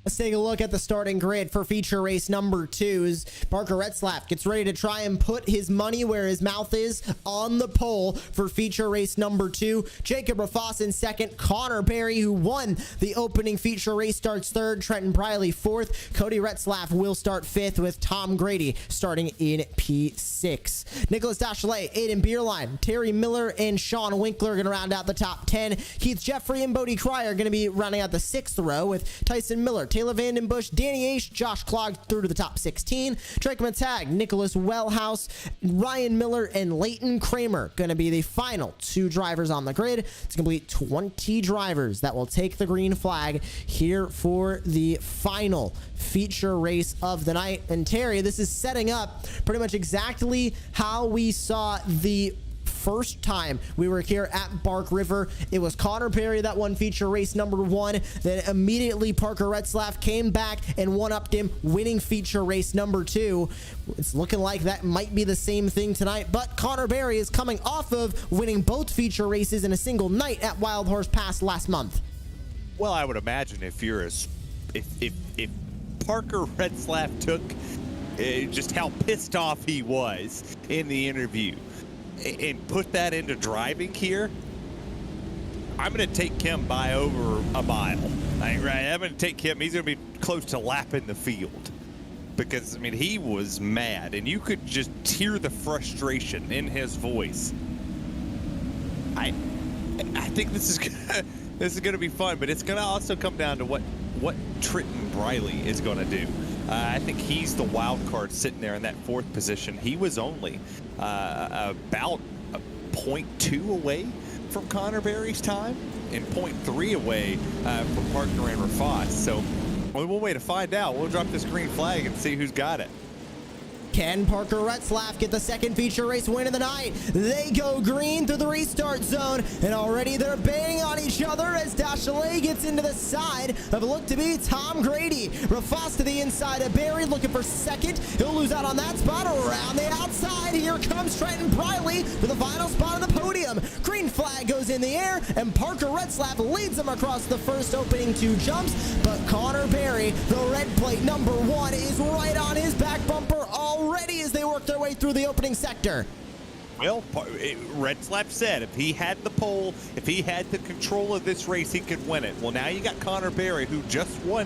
Let's take a look at the starting grid for feature race number 2 as Parker Retzlaff gets ready to try and put his money where his mouth is on the pole for feature race number 2. Jacob Raffoss in second. Connor Berry, who won the opening feature race, starts 3rd. Trenton Briley 4th. Cody Retzlaff will start 5th, with Tom Grady starting in P6. Nicholas Dachelet, Aiden Bierlein, Terry Miller, and Sean Winkler are going to round out the top 10. Keith Jeffrey and Bodie Cryer are going to be rounding out the 6th row, with Tyson Miller, Taylor Vandenbush, Danny Aish, Josh Clogg through to the top 16. Drake Matag, Nicholas Wellhouse, Ryan Miller, and Leighton Kramer going to be the final 2 drivers on the grid. It's going to be 20 drivers that will take the green flag here for the final feature race of the night. And Terry, this is setting up pretty much exactly how we saw the first time we were here at Bark River. It was Connor Berry that won feature race number 1. Then immediately Parker Retzlaff came back and one-upped him, winning feature race number 2. It's looking like that might be the same thing tonight, but Connor Berry is coming off of winning both feature races in a single night at Wild Horse Pass last month. Well, I would imagine if Parker Retzlaff took just how pissed off he was in the interview and put that into driving here, I'm going to take Kim by over a mile. I'm going to take Kim. He's going to be close to lapping the field because, I mean, he was mad, and you could just hear the frustration in his voice. I think this is going to be fun, but it's going to also come down to what Trenton Briley is going to do. I think he's the wild card sitting there in that 4th position. He was only about a 0.2 away from Connor Berry's time and 0.3 away from Parker and Rafat. So we'll wait to find out. We'll drop this green flag and see who's got it. Can Parker Retzlaff get the second feature race win of the night? They go green through the restart zone, and already they're banging on each other as Dashley gets into the side of look to be Tom Grady. Rafas to the inside of Barry, looking for second. He'll lose out on that spot. Around the outside, here comes Trenton Briley for the final spot on the podium. Green flag goes in the air, and Parker Retzlaff leads him across the first opening 2 jumps, but Connor Berry, the red plate number 1, is right on his back bumper already as they work their way through the opening sector. Well, Retzlaff said if he had the pole, if he had the control of this race, he could win it. Well, now you got Connor Berry, who just won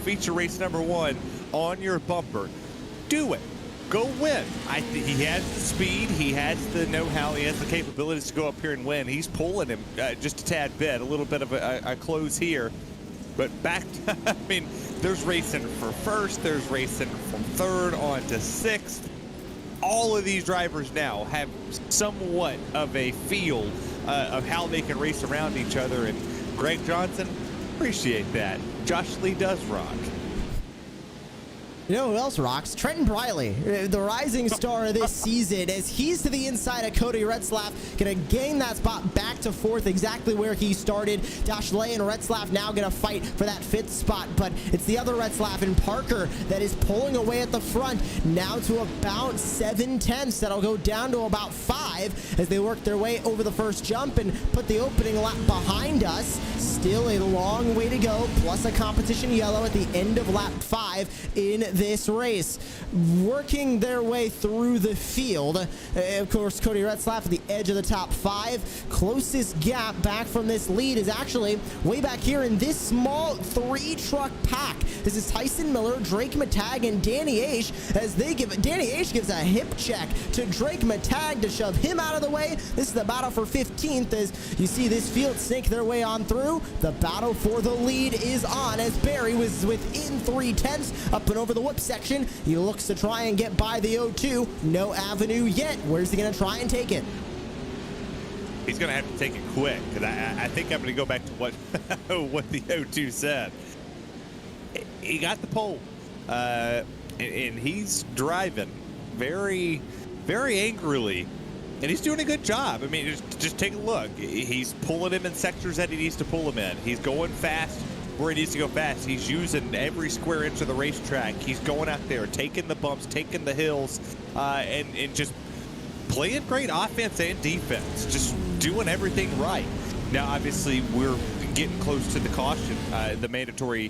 feature race number 1 on your bumper. Do it. Go win. He has the speed, he has the know-how, he has the capabilities to go up here and win. He's pulling him just a tad bit, a little bit of a close here. But back to, I mean, there's racing for first, there's racing from 3rd on to 6th. All of these drivers now have somewhat of a feel of how they can race around each other. And Greg Johnson, appreciate that. Josh Lee does rock. You know who else rocks? Trenton Briley, the rising star of this season, as he's to the inside of Cody Retzlaff, going to gain that spot back to 4th, exactly where he started. Dashley and Retzlaff now going to fight for that 5th spot, but it's the other Retzlaff and Parker that is pulling away at the front, now to about 7/10. That'll go down to about 5 as they work their way over the first jump and put the opening lap behind us. Still a long way to go, plus a competition yellow at the end of lap 5 in this race. Working their way through the field, of course, Cody Retzlaff at the edge of the top 5. Closest gap back from this lead is actually way back here in this small 3-truck pack. This is Tyson Miller, Drake Matag, and Danny Aish, as Danny Aish gives a hip check to Drake Matag to shove him out of the way. This is the battle for 15th as you see this field snake their way on through. The battle for the lead is on as Barry was within 3/10 up and over the whip section. He looks to try and get by the O2. No avenue yet. Where's he going to try and take it? He's going to have to take it quick, because I think I'm going to go back to what what the O2 said. He got the pole, and he's driving very, very angrily, and he's doing a good job. I mean, just take a look. He's pulling him in sectors that he needs to pull him in. He's going fast where he needs to go fast. He's using every square inch of the racetrack. He's going out there, taking the bumps, taking the hills, and just playing great offense and defense, just doing everything right. Now, obviously, we're getting close to the caution, the mandatory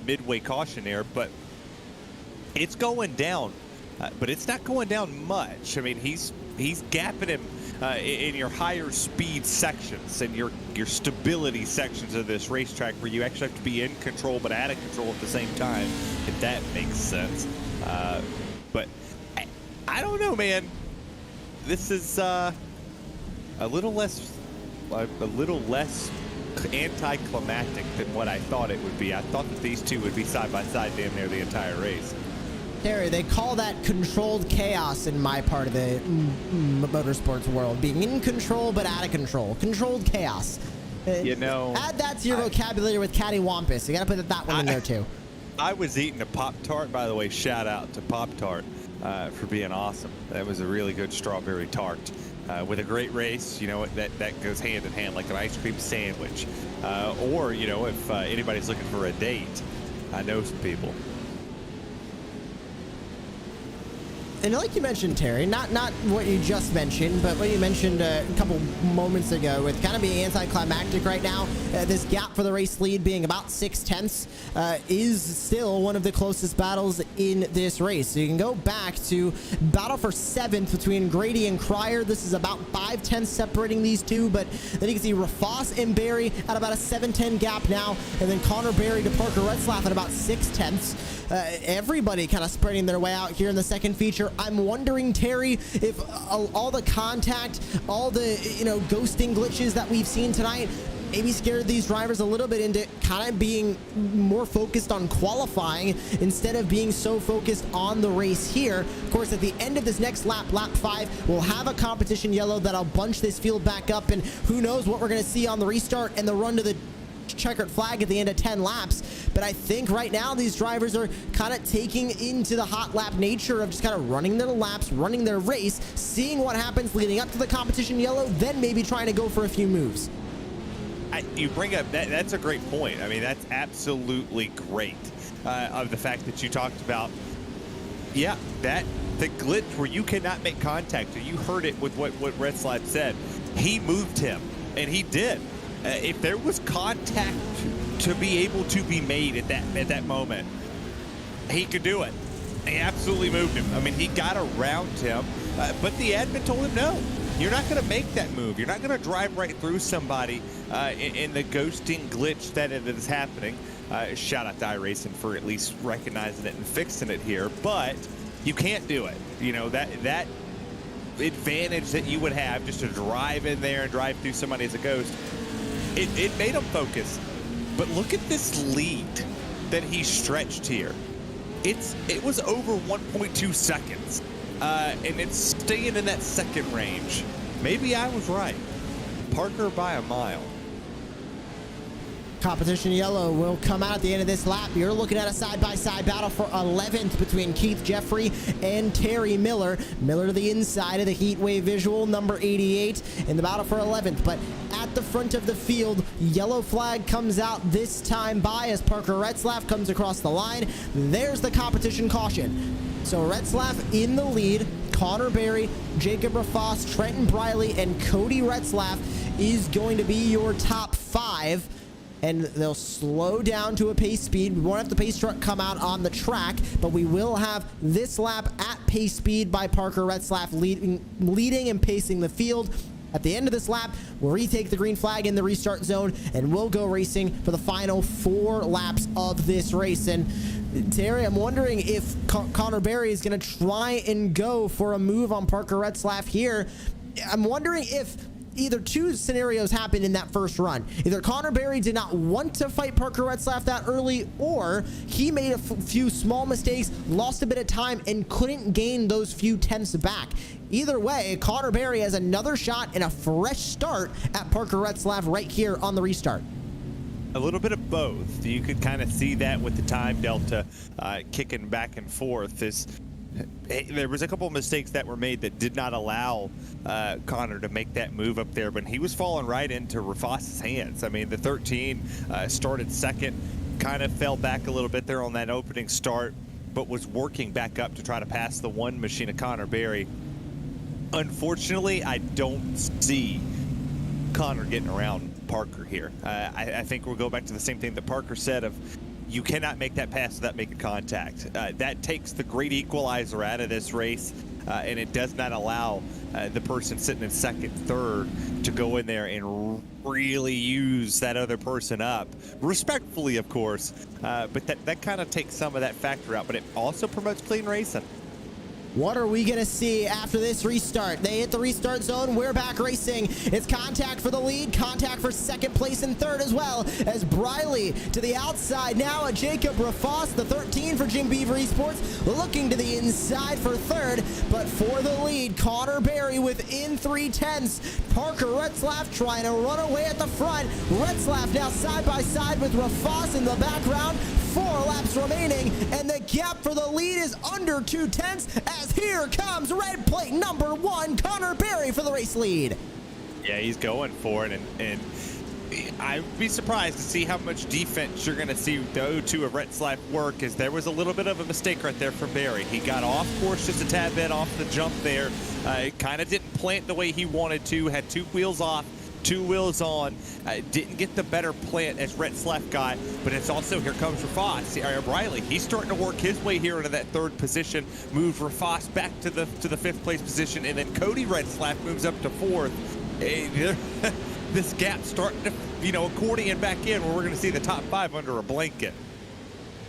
midway caution there, but it's going down, but it's not going down much. I mean, he's gapping him in your higher speed sections and your stability sections of this racetrack where you actually have to be in control but out of control at the same time, if that makes sense. But I don't know, man. This is a little less anticlimactic than what I thought it would be. I thought that these two would be side by side damn near the entire race. Terry, they call that controlled chaos in my part of the motorsports world. Being in control but out of control. Controlled chaos. You know, add that to your vocabulary with cattywampus. You gotta put that one in there too. I was eating a Pop-Tart, by the way. Shout out to Pop-Tart. for being awesome. That was a really good strawberry tart. With a great race, you know, that goes hand in hand, like an ice cream sandwich. Or, you know, if anybody's looking for a date, I know some people. And like you mentioned, Terry, not what you just mentioned, but what you mentioned a couple moments ago with kind of being anticlimactic right now, this gap for the race lead being about 0.6 is still one of the closest battles in this race. So you can go back to battle for 7th between Grady and Cryer. This is about 0.5 separating these two, but then you can see Rafas and Barry at about a 7:10 gap now, and then Connor Barry to Parker Retzlaff at about 0.6. Everybody kind of spreading their way out here in the second feature. I'm wondering, Terry, if all the contact, all the, you know, ghosting glitches that we've seen tonight maybe scared these drivers a little bit into kind of being more focused on qualifying instead of being so focused on the race here. Of course, at the end of this next lap, lap 5, we'll have a competition yellow that'll bunch this field back up, and who knows what we're going to see on the restart and the run to the checkered flag at the end of 10 laps. But I think right now these drivers are kind of taking into the hot lap nature of just kind of running their laps, running their race, seeing what happens leading up to the competition yellow, then maybe trying to go for a few moves. You bring up that's a great point. I mean, that's absolutely great, of the fact that you talked about, yeah, that the glitch where you cannot make contact. You heard it with what Retzlaff said. He moved him, and he did. If there was contact to be able to be made at that moment, he could do it. He absolutely moved him. I mean, he got around him, but the admin told him no. You're not going to make that move. You're not going to drive right through somebody in the ghosting glitch that is happening. Shout out to iRacing for at least recognizing it and fixing it here, but you can't do it. You know, that advantage that you would have just to drive in there and drive through somebody as a ghost, it made him focus. But look at this lead that he stretched here. It was over 1.2 seconds. And it's staying in that second range. Maybe I was right. Parker by a mile. Competition yellow will come out at the end of this lap. You're looking at a side-by-side battle for 11th between Keith Jeffrey and Terry Miller. Miller to the inside of the heat wave visual, number 88, in the battle for 11th. But at the front of the field, yellow flag comes out this time by as Parker Retzlaff comes across the line. There's the competition caution. So Retzlaff in the lead. Connor Barry, Jacob Rafas, Trenton Briley, and Cody Retzlaff is going to be your top 5. And they'll slow down to a pace speed. We won't have the pace truck come out on the track, but we will have this lap at pace speed by Parker Retzlaff leading and pacing the field. At the end of this lap, we'll retake the green flag in the restart zone, and we'll go racing for the final 4 laps of this race. And Terry, I'm wondering if Connor Barry is going to try and go for a move on Parker Retzlaff here. I'm wondering if either two scenarios happened in that first run. Either Connor Barry did not want to fight Parker Retzlaff that early, or he made a few small mistakes, lost a bit of time, and couldn't gain those few tenths back. Either way, Connor Barry has another shot and a fresh start at Parker Retzlaff right here on the restart. A little bit of both. You could kind of see that with the time delta kicking back and forth. There was a couple of mistakes that were made that did not allow Connor to make that move up there, but he was falling right into Rafas's hands. I mean, the 13 started second, kind of fell back a little bit there on that opening start, but was working back up to try to pass the one machine of Connor Barry. Unfortunately, I don't see Connor getting around Parker here. I think we'll go back to the same thing that Parker said of you cannot make that pass without making contact. That takes the great equalizer out of this race, and it does not allow the person sitting in second, third to go in there and really use that other person up. Respectfully, of course, but that kind of takes some of that factor out, but it also promotes clean racing. What are we going to see after this restart? They hit the restart zone. We're back racing. It's contact for the lead, contact for second place and third as well, as Briley to the outside now at Jacob Rafas, the 13 for Jim Beaver Esports, looking to the inside for third, but for the lead, Connor Barry within 3/10. Parker Retzlaff trying to run away at the front. Retzlaff now side by side with Rafas in the background. 4 laps remaining, and the gap for the lead is under 2/10 as here comes red plate number 1, Connor Berry for the race lead. Yeah, he's going for it, and I'd be surprised to see how much defense you're going to see the O2 of Racecraft work, as there was a little bit of a mistake right there from Barry. He got off course just a tad bit off the jump there. It kind of didn't plant the way he wanted to, had 2 wheels off, 2 wheels on. Didn't get the better plant as Racecraft got, but it's also, here comes Rafas. Riley, he's starting to work his way here into that 3rd position, moved Rafas back to the 5th place position, and then Cody Racecraft moves up to 4th. This gap starting to, accordion back in, where we're going to see the top 5 under a blanket.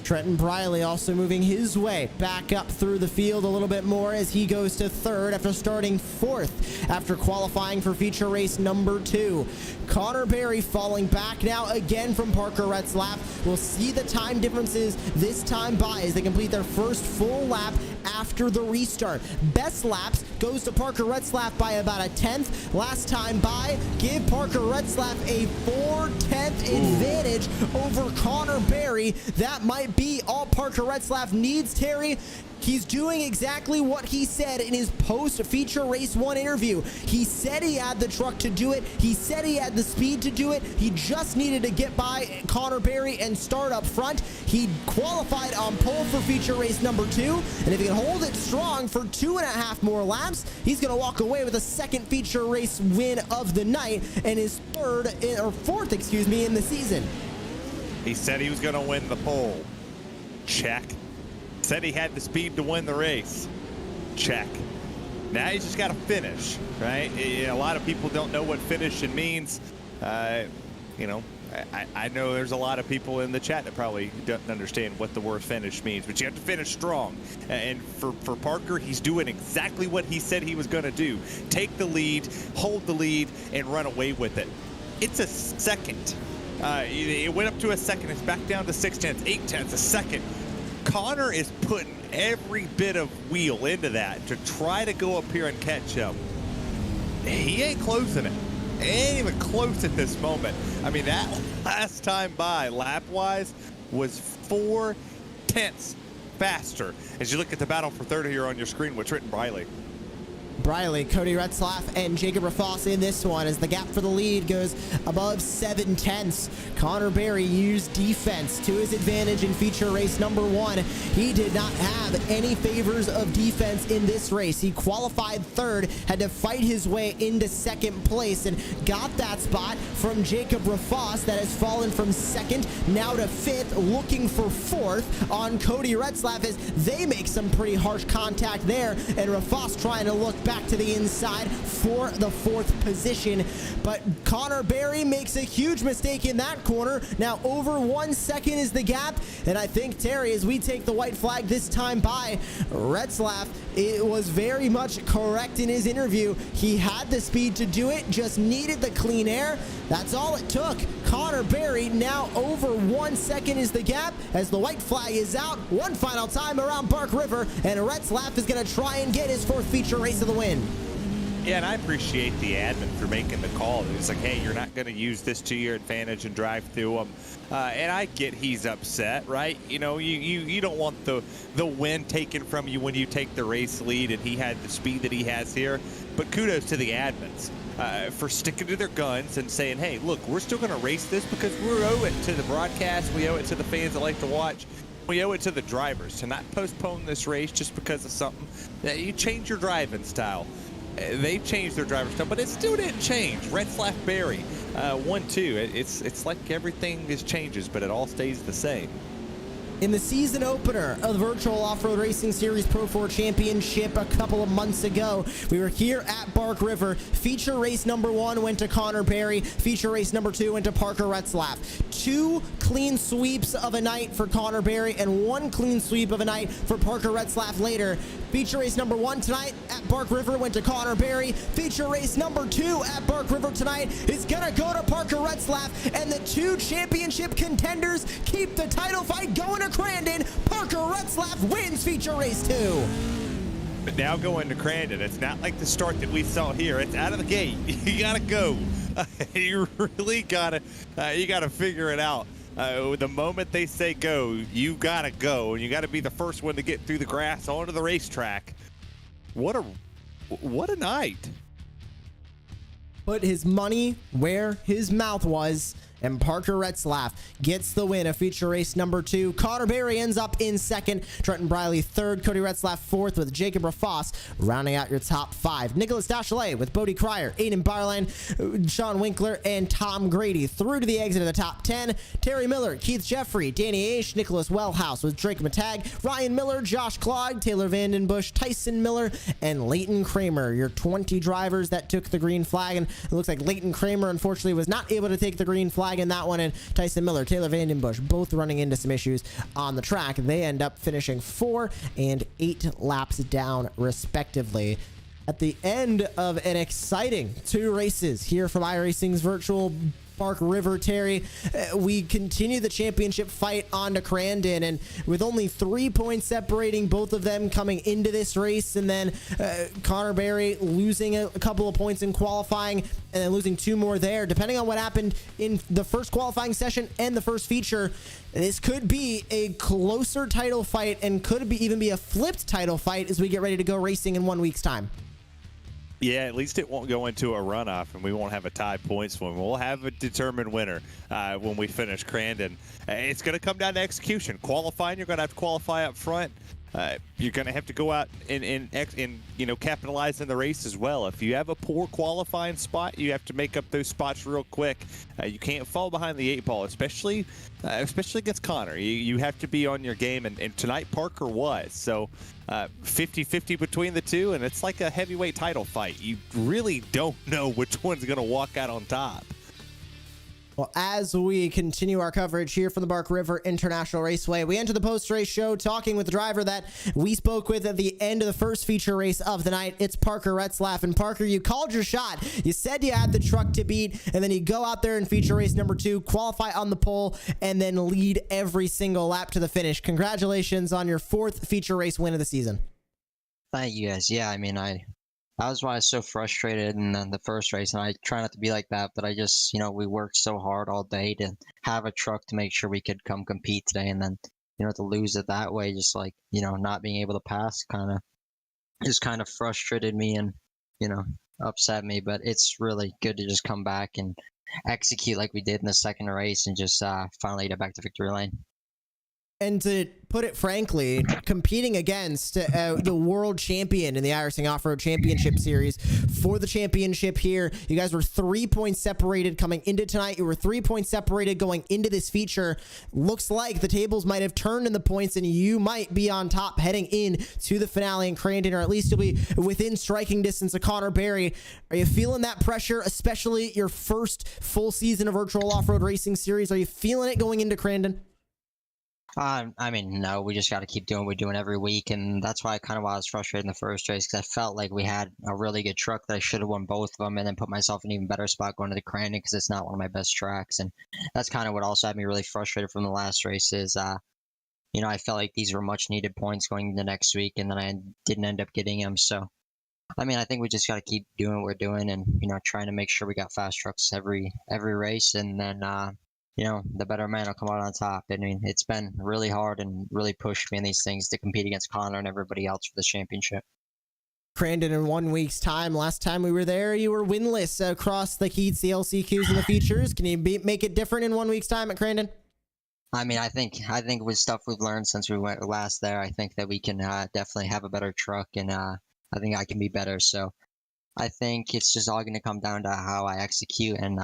Trenton Briley also moving his way back up through the field a little bit more as he goes to 3rd after starting 4th after qualifying for feature race number 2. Connor Berry falling back now again from Parker Racecraft. We'll see the time differences this time by as they complete their first full lap after the restart. Best laps goes to Parker Racecraft by about a 10th. Last time by, give Parker Racecraft a 4/10 advantage over Connor Berry. That might be all Parker Racecraft needs, Terry. He's doing exactly what he said in his post-feature race 1 interview. He said he had the truck to do it. He said he had the speed to do it. He just needed to get by Connor Berry and start up front. He qualified on pole for feature race number 2, and if he can hold it strong for 2.5 more laps, he's going to walk away with a 2nd feature race win of the night and his 4th, in the season. He said he was going to win the pole. Check. Said he had the speed to win the race. Check. Now he's just got to finish, right? A lot of people don't know what finishing means. I know there's a lot of people in the chat that probably don't understand what the word finish means, but you have to finish strong. And for Parker, he's doing exactly what he said he was going to do. Take the lead, hold the lead, and run away with it. It's a 2nd. It went up to a 2nd. It's back down to 6/10, 8/10, a 2nd. Connor is putting every bit of wheel into that to try to go up here and catch him. He ain't closing it. Ain't even close at this moment. I mean, that last time by, lap-wise, was 4/10 faster. As you look at the battle for 3rd here on your screen with Trenton Briley. Briley, Cody Racecraft, and Jacob Rafas in this one as the gap for the lead goes above 7/10. Connor Berry used defense to his advantage in feature race number 1. He did not have any favors of defense in this race. He qualified 3rd, had to fight his way into 2nd place, and got that spot from Jacob Rafas that has fallen from 2nd now to 5th, looking for 4th on Cody Racecraft as they make some pretty harsh contact there, and Rafas trying to look back to the inside for the 4th position. But Connor Berry makes a huge mistake in that corner. Now over 1 second is the gap, and I think, Terry, as we take the white flag this time by, Racecraft, it was very much correct in his interview. He had the speed to do it, just needed the clean air. That's all it took. Connor Berry now over 1 second is the gap as the white flag is out. One final time around Bark River, and Racecraft is going to try and get his 4th feature race of the win. Yeah, and I appreciate the admin for making the call. It's like, hey, you're not going to use this to your advantage and drive through them. And I get he's upset, right? You don't want the win taken from you when you take the race lead, and he had the speed that he has here. But kudos to the admins for sticking to their guns and saying, hey, look, we're still going to race this because we owe it to the broadcast. We owe it to the fans that like to watch. We owe it to the drivers to not postpone this race just because of something. You change your driving style. They changed their driver's style, but it still didn't change. Racecraft Berry, 1-2. It's like everything just changes, but it all stays the same. In the season opener of the Virtual Off-Road Racing Series Pro 4 Championship a couple of months ago, we were here at Bark River. Feature race number 1 went to Connor Berry. Feature race number 2 went to Parker Racecraft. 2 clean sweeps of a night for Connor Berry and 1 clean sweep of a night for Parker Racecraft later. Feature race number 1 tonight at Bark River went to Connor Berry. Feature race number 2 at Bark River tonight is gonna go to Parker Racecraft, and the 2 championship contenders keep the title fight going to Crandon. Parker Racecraft wins feature race 2. But now going to Crandon, it's not like the start that we saw here. It's out of the gate. You gotta go. You really gotta figure it out. The moment they say go, you gotta go, and you gotta be the first one to get through the grass onto the racetrack. What a night! Put his money where his mouth was, and Parker Retzlaff gets the win of feature race number 2. Connor Berry ends up in second, Trenton Briley third, Cody Retzlaff fourth, with Jacob Rafoss rounding out your top 5. Nicholas Dachelet with Bodie Cryer, Aiden Barline, Sean Winkler, and Tom Grady through to the exit of the top 10. Terry Miller, Keith Jeffrey, Danny Aish, Nicholas Wellhouse with Drake Matag, Ryan Miller, Josh Clogg, Taylor Vandenbush, Tyson Miller, and Leighton Kramer, your 20 drivers that took the green flag. And it looks like Leighton Kramer unfortunately was not able to take the green flag in that one, and Tyson Miller, Taylor Vandenbush, both running into some issues on the track. They end up finishing 4 and 8 laps down respectively. At the end of an exciting 2 races here from iRacing's virtual Park River, Terry, we continue the championship fight on to Crandon, and with only 3 points separating both of them coming into this race, and then Connor Berry losing a couple of points in qualifying and then losing 2 more there. Depending on what happened in the first qualifying session and the first feature, this could be a closer title fight and could even be a flipped title fight as we get ready to go racing in 1 week's time. Yeah, at least it won't go into a runoff, and we won't have a tie points one. We'll have a determined winner when we finish Crandon. It's going to come down to execution. Qualifying, you're going to have to qualify up front. You're going to have to go out and capitalize in the race as well. If you have a poor qualifying spot, you have to make up those spots real quick. You can't fall behind the 8 ball, especially against Connor. You have to be on your game, and tonight Parker was. So 50-50 between the two, and it's like a heavyweight title fight. You really don't know which one's going to walk out on top. Well, as we continue our coverage here from the Bark River International Raceway, we enter the post-race show talking with the driver that we spoke with at the end of the first feature race of the night. It's Parker Retzlaff. And Parker, you called your shot. You said you had the truck to beat, and then you go out there in feature race number 2, qualify on the pole, and then lead every single lap to the finish. Congratulations on your 4th feature race win of the season. Thank you guys. Yeah, I mean, that was why I was so frustrated in the first race, and I try not to be like that, but I just, we worked so hard all day to have a truck to make sure we could come compete today, and then, to lose it that way, just like, not being able to pass kind of frustrated me and, upset me, but it's really good to just come back and execute like we did in the second race and just finally get back to victory lane. And to put it frankly, competing against the world champion in the iRacing Off-Road Championship Series for the championship here, you guys were 3 points separated coming into tonight. You were 3 points separated going into this feature. Looks like the tables might have turned in the points, and you might be on top heading in to the finale in Crandon, or at least you'll be within striking distance of Connor Berry. Are you feeling that pressure, especially your first full season of virtual off-road racing series? Are you feeling it going into Crandon? I mean, no, we just got to keep doing what we're doing every week, and that's why I was frustrated in the first race, because I felt like we had a really good truck that I should have won both of them and then put myself in an even better spot going to the Crandon, because it's not one of my best tracks. And that's kind of what also had me really frustrated from the last race is, I felt like these were much needed points going into next week, and then I didn't end up getting them. So, I mean, I think we just got to keep doing what we're doing and, trying to make sure we got fast trucks every race, and then, the better man will come out on top. I mean, it's been really hard and really pushed me in these things to compete against Connor and everybody else for the championship. Crandon in 1 week's time. Last time we were there, you were winless across the heats, the LCQs, and the features. Can you make it different in 1 week's time at Crandon? I mean, I think with stuff we've learned since we went last there, I think that we can definitely have a better truck, and I think I can be better. So I think it's just all going to come down to how I execute and,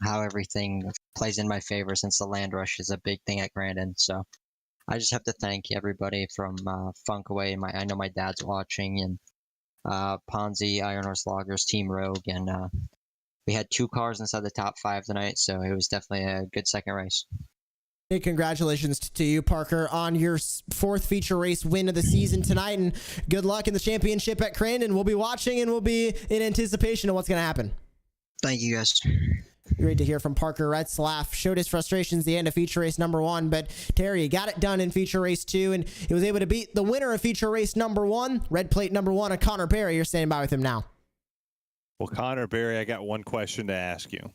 how everything plays in my favor, since the land rush is a big thing at Crandon. So I just have to thank everybody from Funkaway. I know my dad's watching, and Ponzi, Iron Horse Loggers, Team Rogue, and we had 2 cars inside the top 5 tonight, so it was definitely a good second race. Hey, congratulations to you, Parker, on your 4th feature race win of the season tonight, and good luck in the championship at Crandon. We'll be watching, and we'll be in anticipation of what's going to happen. Thank you, guys. Great to hear from Parker Retzlaff. Showed his frustrations at the end of feature race number 1, but Terry got it done in feature race 2, and he was able to beat the winner of feature race number 1, red plate number 1, Connor Berry. You're standing by with him now. Well, Connor Berry, I got one question to ask you.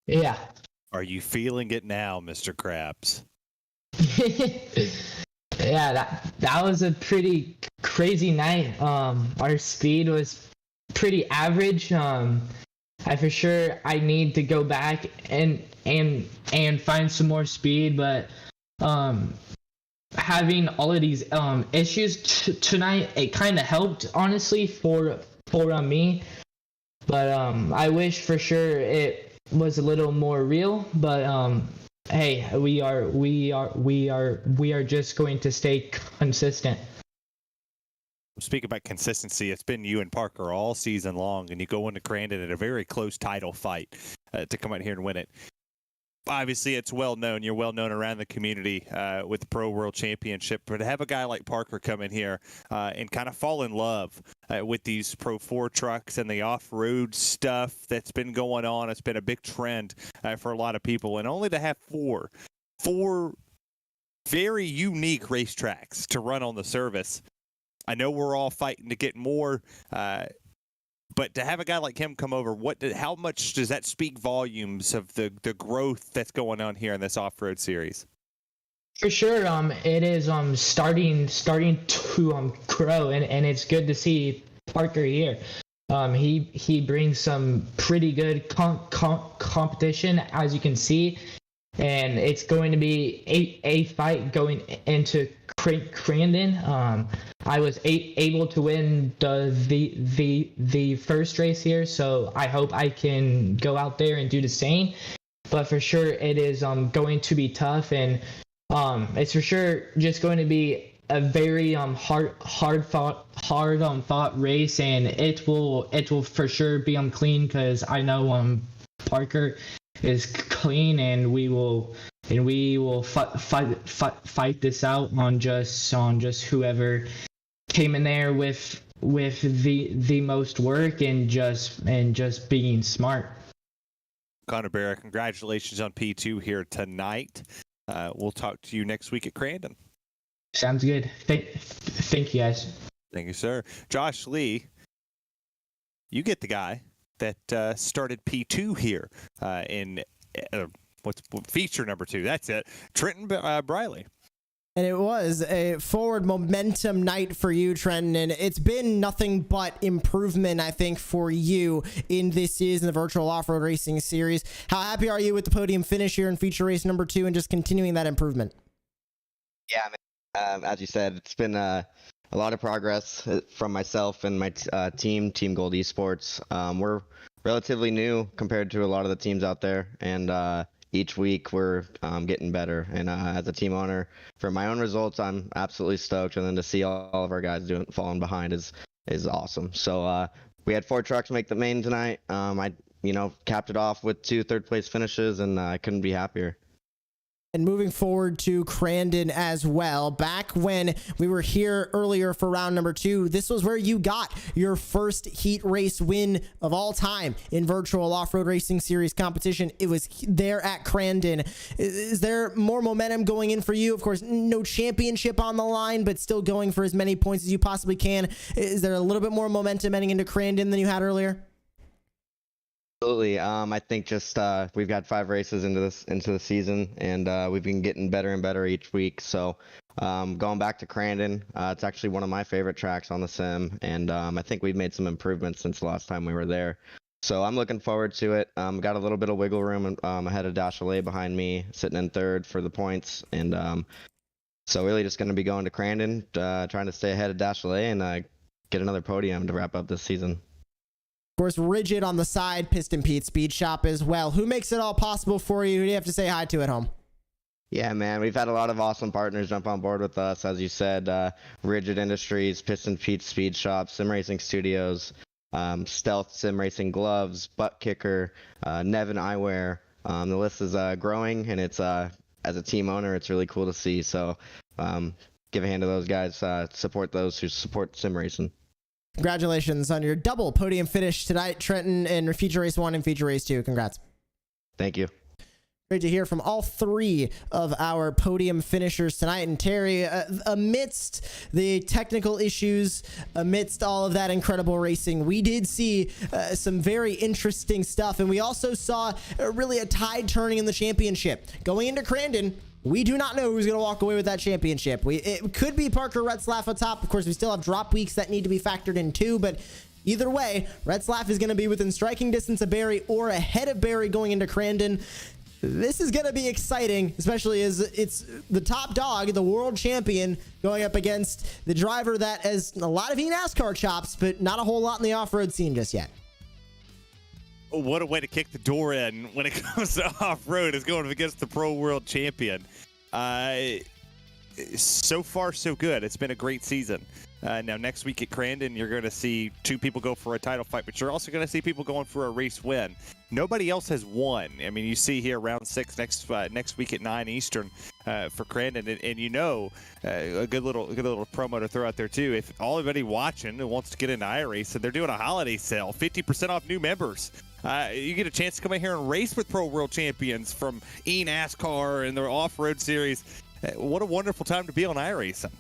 Yeah. Are you feeling it now, Mr. Krabs? Yeah, that was a pretty crazy night. Our speed was pretty average. I for sure I need to go back and find some more speed, but having all of these issues tonight, it kind of helped honestly for me. But I wish for sure it was a little more real. But hey, we are just going to stay consistent. Speaking about consistency, it's been you and Parker all season long, and you go into Crandon in a very close title fight to come out here and win it. Obviously, it's well known. You're well known around the community with the Pro World Championship. But to have a guy like Parker come in here and kind of fall in love with these Pro 4 trucks and the off-road stuff that's been going on, it's been a big trend for a lot of people. And only to have four very unique racetracks to run on the service. I know we're all fighting to get more, but to have a guy like him come over, how much does that speak volumes of the growth that's going on here in this off-road series? For sure, it is starting to grow, and it's good to see Parker here. He brings some pretty good competition, as you can see, and it's going to be a fight going into Crandon. I was able to win the first race here, so I hope I can go out there and do the same. But for sure, it is going to be tough, and it's for sure just going to be a very hard fought race, and it will for sure be clean, because I know Parker is clean, and we will fight this out on just whoever came in there with the most work and just being smart. Connor Barra, congratulations on P2 here tonight. We'll talk to you next week at Crandon. Sounds good. Thank you, guys. Thank you, sir. Josh Lee, you get the guy that started P2 here in what's feature number 2. That's it. Trenton Briley. And it was a forward momentum night for you, Trenton, and it's been nothing but improvement, I think, for you in this season, the Virtual Off-Road Racing Series. How happy are you with the podium finish here in feature race number 2 and just continuing that improvement? Yeah, man. As you said, it's been a lot of progress from myself and my team Gold Esports. We're relatively new compared to a lot of the teams out there, and each week we're getting better. And as a team owner, for my own results, I'm absolutely stoked. And then to see all of our guys falling behind is awesome. So we had 4 trucks make the main tonight. I capped it off with 2 third-place finishes, and I couldn't be happier. And moving forward to Crandon as well, back when we were here earlier for round number 2, this was where you got your first heat race win of all time in Virtual Off-Road Racing Series competition. It was there at Crandon. Is there more momentum going in for you? Of course, no championship on the line, but still going for as many points as you possibly can. Is there a little bit more momentum heading into Crandon than you had earlier? Absolutely. I think just we've got 5 races into the season, and we've been getting better and better each week. So going back to Crandon, it's actually one of my favorite tracks on the sim, and I think we've made some improvements since the last time we were there. So I'm looking forward to it. Got a little bit of wiggle room ahead of Dashalee behind me, sitting in 3rd for the points, and so really just going to be going to Crandon, trying to stay ahead of Dashalee and get another podium to wrap up this season. Of course, Rigid on the side, Piston Pete Speed Shop as well. Who makes it all possible for you? Who do you have to say hi to at home? Yeah, man, we've had a lot of awesome partners jump on board with us. As you said, Rigid Industries, Piston Pete Speed Shop, Sim Racing Studios, Stealth Sim Racing Gloves, Butt Kicker, Nevin Eyewear. The list is growing, and it's as a team owner, it's really cool to see. So give a hand to those guys. Support those who support sim racing. Congratulations on your double podium finish tonight, Trenton, in Feature Race 1 and Feature Race 2. Congrats. Thank you. Great to hear from all three of our podium finishers tonight. And Terry, amidst the technical issues, amidst all of that incredible racing, we did see some very interesting stuff. And we also saw really a tide turning in the championship. Going into Crandon, we do not know who's going to walk away with that championship. It could be Parker Retzlaff on top. Of course, we still have drop weeks that need to be factored in too, but either way, Retzlaff is going to be within striking distance of Barry or ahead of Barry going into Crandon. This is going to be exciting, especially as it's the top dog, the world champion, going up against the driver that has a lot of NASCAR chops, but not a whole lot in the off-road scene just yet. What a way to kick the door in when it comes to off-road, is going against the pro world champion. So far, so good. It's been a great season. Now, next week at Crandon, you're going to see two people go for a title fight, but you're also going to see people going for a race win. Nobody else has won. I mean, you see here round 6 next week at 9 Eastern for Crandon, and you know, a good little promo to throw out there too. If anybody watching who wants to get into iRacing, they're doing a holiday sale, 50% off new members. You get a chance to come in here and race with pro world champions from NASCAR and their off-road series. What a wonderful time to be on iRacing.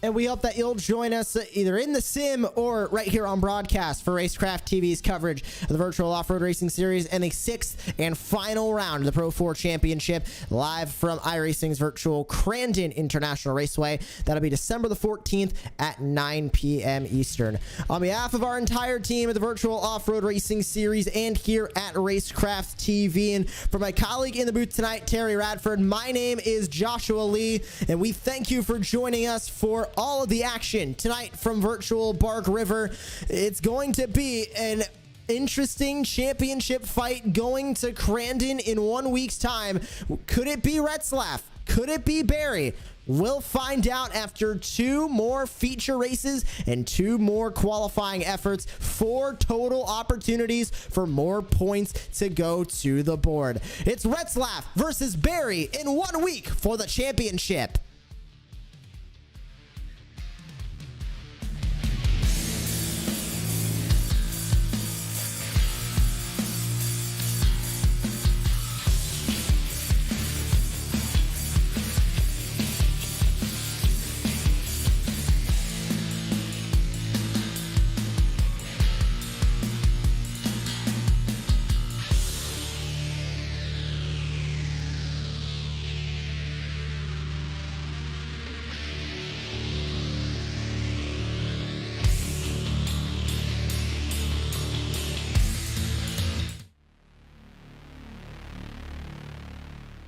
And we hope that you'll join us either in the sim or right here on broadcast for Racecraft TV's coverage of the virtual off-road racing series and the 6th and final round of the Pro 4 Championship live from iRacing's virtual Crandon International Raceway. That'll be December the 14th at 9 p.m. Eastern. On behalf of our entire team of the virtual off-road racing series and here at Racecraft TV, and for my colleague in the booth tonight, Terry Radford, my name is Joshua Lee, and we thank you for joining us for all of the action tonight from virtual Bark River. It's going to be an interesting championship fight going to Crandon in 1 week's time. Could it be Retzlaff? Could it be Barry? We'll find out after 2 more feature races and 2 more qualifying efforts. 4 total opportunities for more points to go to the board. It's Retzlaff versus Barry in 1 week for the championship.